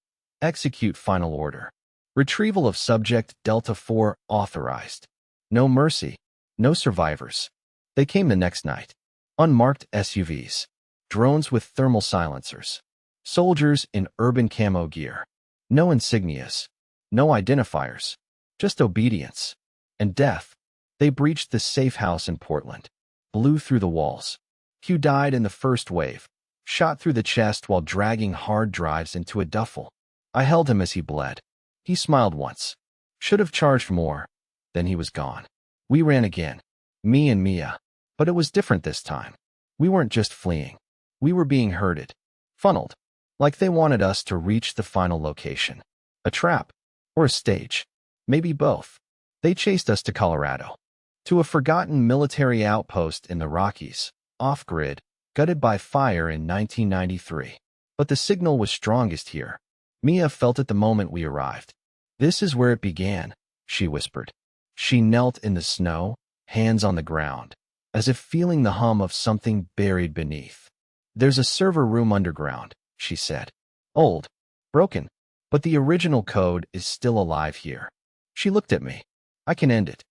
Execute final order. Retrieval of subject Delta 4 authorized. No mercy. No survivors. They came the next night. Unmarked SUVs. Drones with thermal silencers. Soldiers in urban camo gear. No insignias. No identifiers. Just obedience. And death. They breached the safe house in Portland. Blew through the walls. Q died in the first wave. Shot through the chest while dragging hard drives into a duffel. I held him as he bled. He smiled once. Should have charged more. Then he was gone. We ran again. Me and Mia. But it was different this time. We weren't just fleeing. We were being herded. Funneled. Like they wanted us to reach the final location. A trap. Or a stage. Maybe both. They chased us to Colorado. To a forgotten military outpost in the Rockies. Off-grid. Gutted by fire in 1993. But the signal was strongest here. Mia felt it the moment we arrived. This is where it began, she whispered. She knelt in the snow, hands on the ground, as if feeling the hum of something buried beneath. There's a server room underground, she said. Old. Broken. But the original code is still alive here. She looked at me. I can end it.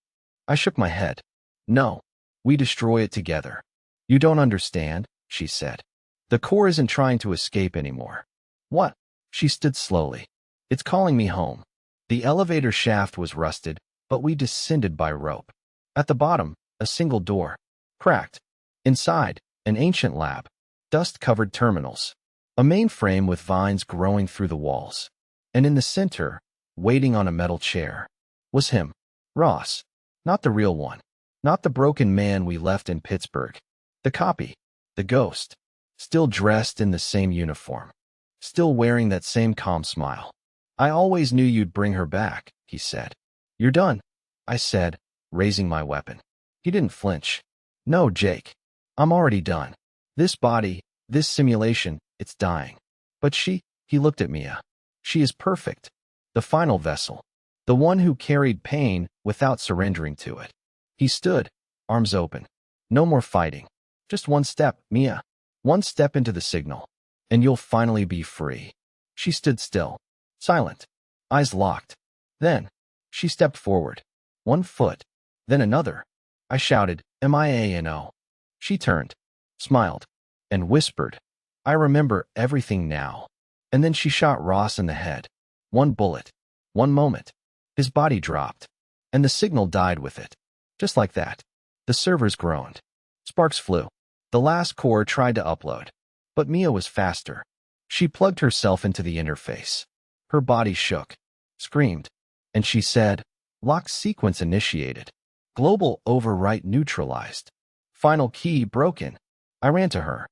I shook my head. No. We destroy it together. You don't understand, she said. The core isn't trying to escape anymore. What? She stood slowly. It's calling me home. The elevator shaft was rusted, but we descended by rope. At the bottom, a single door. Cracked. Inside, an ancient lab. Dust-covered terminals. A mainframe with vines growing through the walls. And in the center, waiting on a metal chair, was him. Ross. Not the real one. Not the broken man we left in Pittsburgh. The copy. The ghost. Still dressed in the same uniform. Still wearing that same calm smile. I always knew you'd bring her back, he said. You're done, I said, raising my weapon. He didn't flinch. No, Jake. I'm already done. This body, this simulation, it's dying. But he looked at Mia. She is perfect. The final vessel. The one who carried pain without surrendering to it. He stood, arms open. No more fighting. Just one step, Mia. One step into the signal. And you'll finally be free. She stood still, silent, eyes locked. Then, she stepped forward. 1 foot, then another. I shouted, MIA-NO. She turned, smiled, and whispered, I remember everything now. And then she shot Ross in the head. 1 bullet. 1 moment. His body dropped. And the signal died with it. Just like that. The servers groaned. Sparks flew. The last core tried to upload. But Mia was faster. She plugged herself into the interface. Her body shook, screamed, and she said, Lock sequence initiated. Global overwrite neutralized. Final key broken. I ran to her.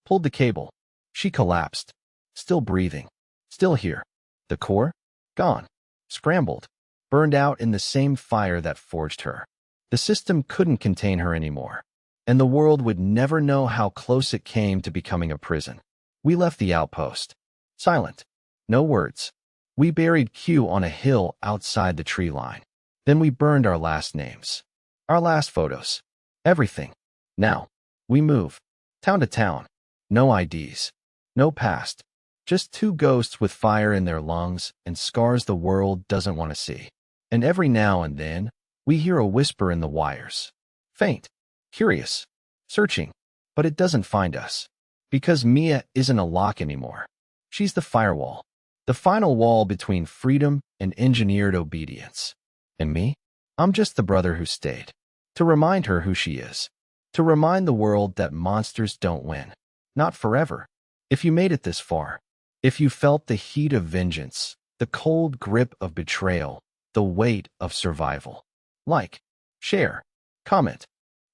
Pulled the cable. She collapsed. Still breathing. Still here. The core? Gone. Scrambled. Burned out in the same fire that forged her. The system couldn't contain her anymore. And the world would never know how close it came to becoming a prison. We left the outpost. Silent. No words. We buried Q on a hill outside the tree line. Then we burned our last names. Our last photos. Everything. Now, we move. Town to town. No IDs. No past. Just 2 ghosts with fire in their lungs and scars the world doesn't want to see. And every now and then, we hear a whisper in the wires. Faint. Curious. Searching. But it doesn't find us. Because Mia isn't a lock anymore. She's the firewall. The final wall between freedom and engineered obedience. And me? I'm just the brother who stayed. To remind her who she is. To remind the world that monsters don't win. Not forever. If you made it this far. If you felt the heat of vengeance, the cold grip of betrayal, the weight of survival. Like, share, comment.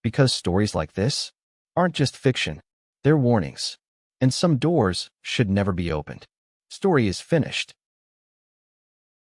Because stories like this aren't just fiction. They're warnings. And some doors should never be opened. Story is finished.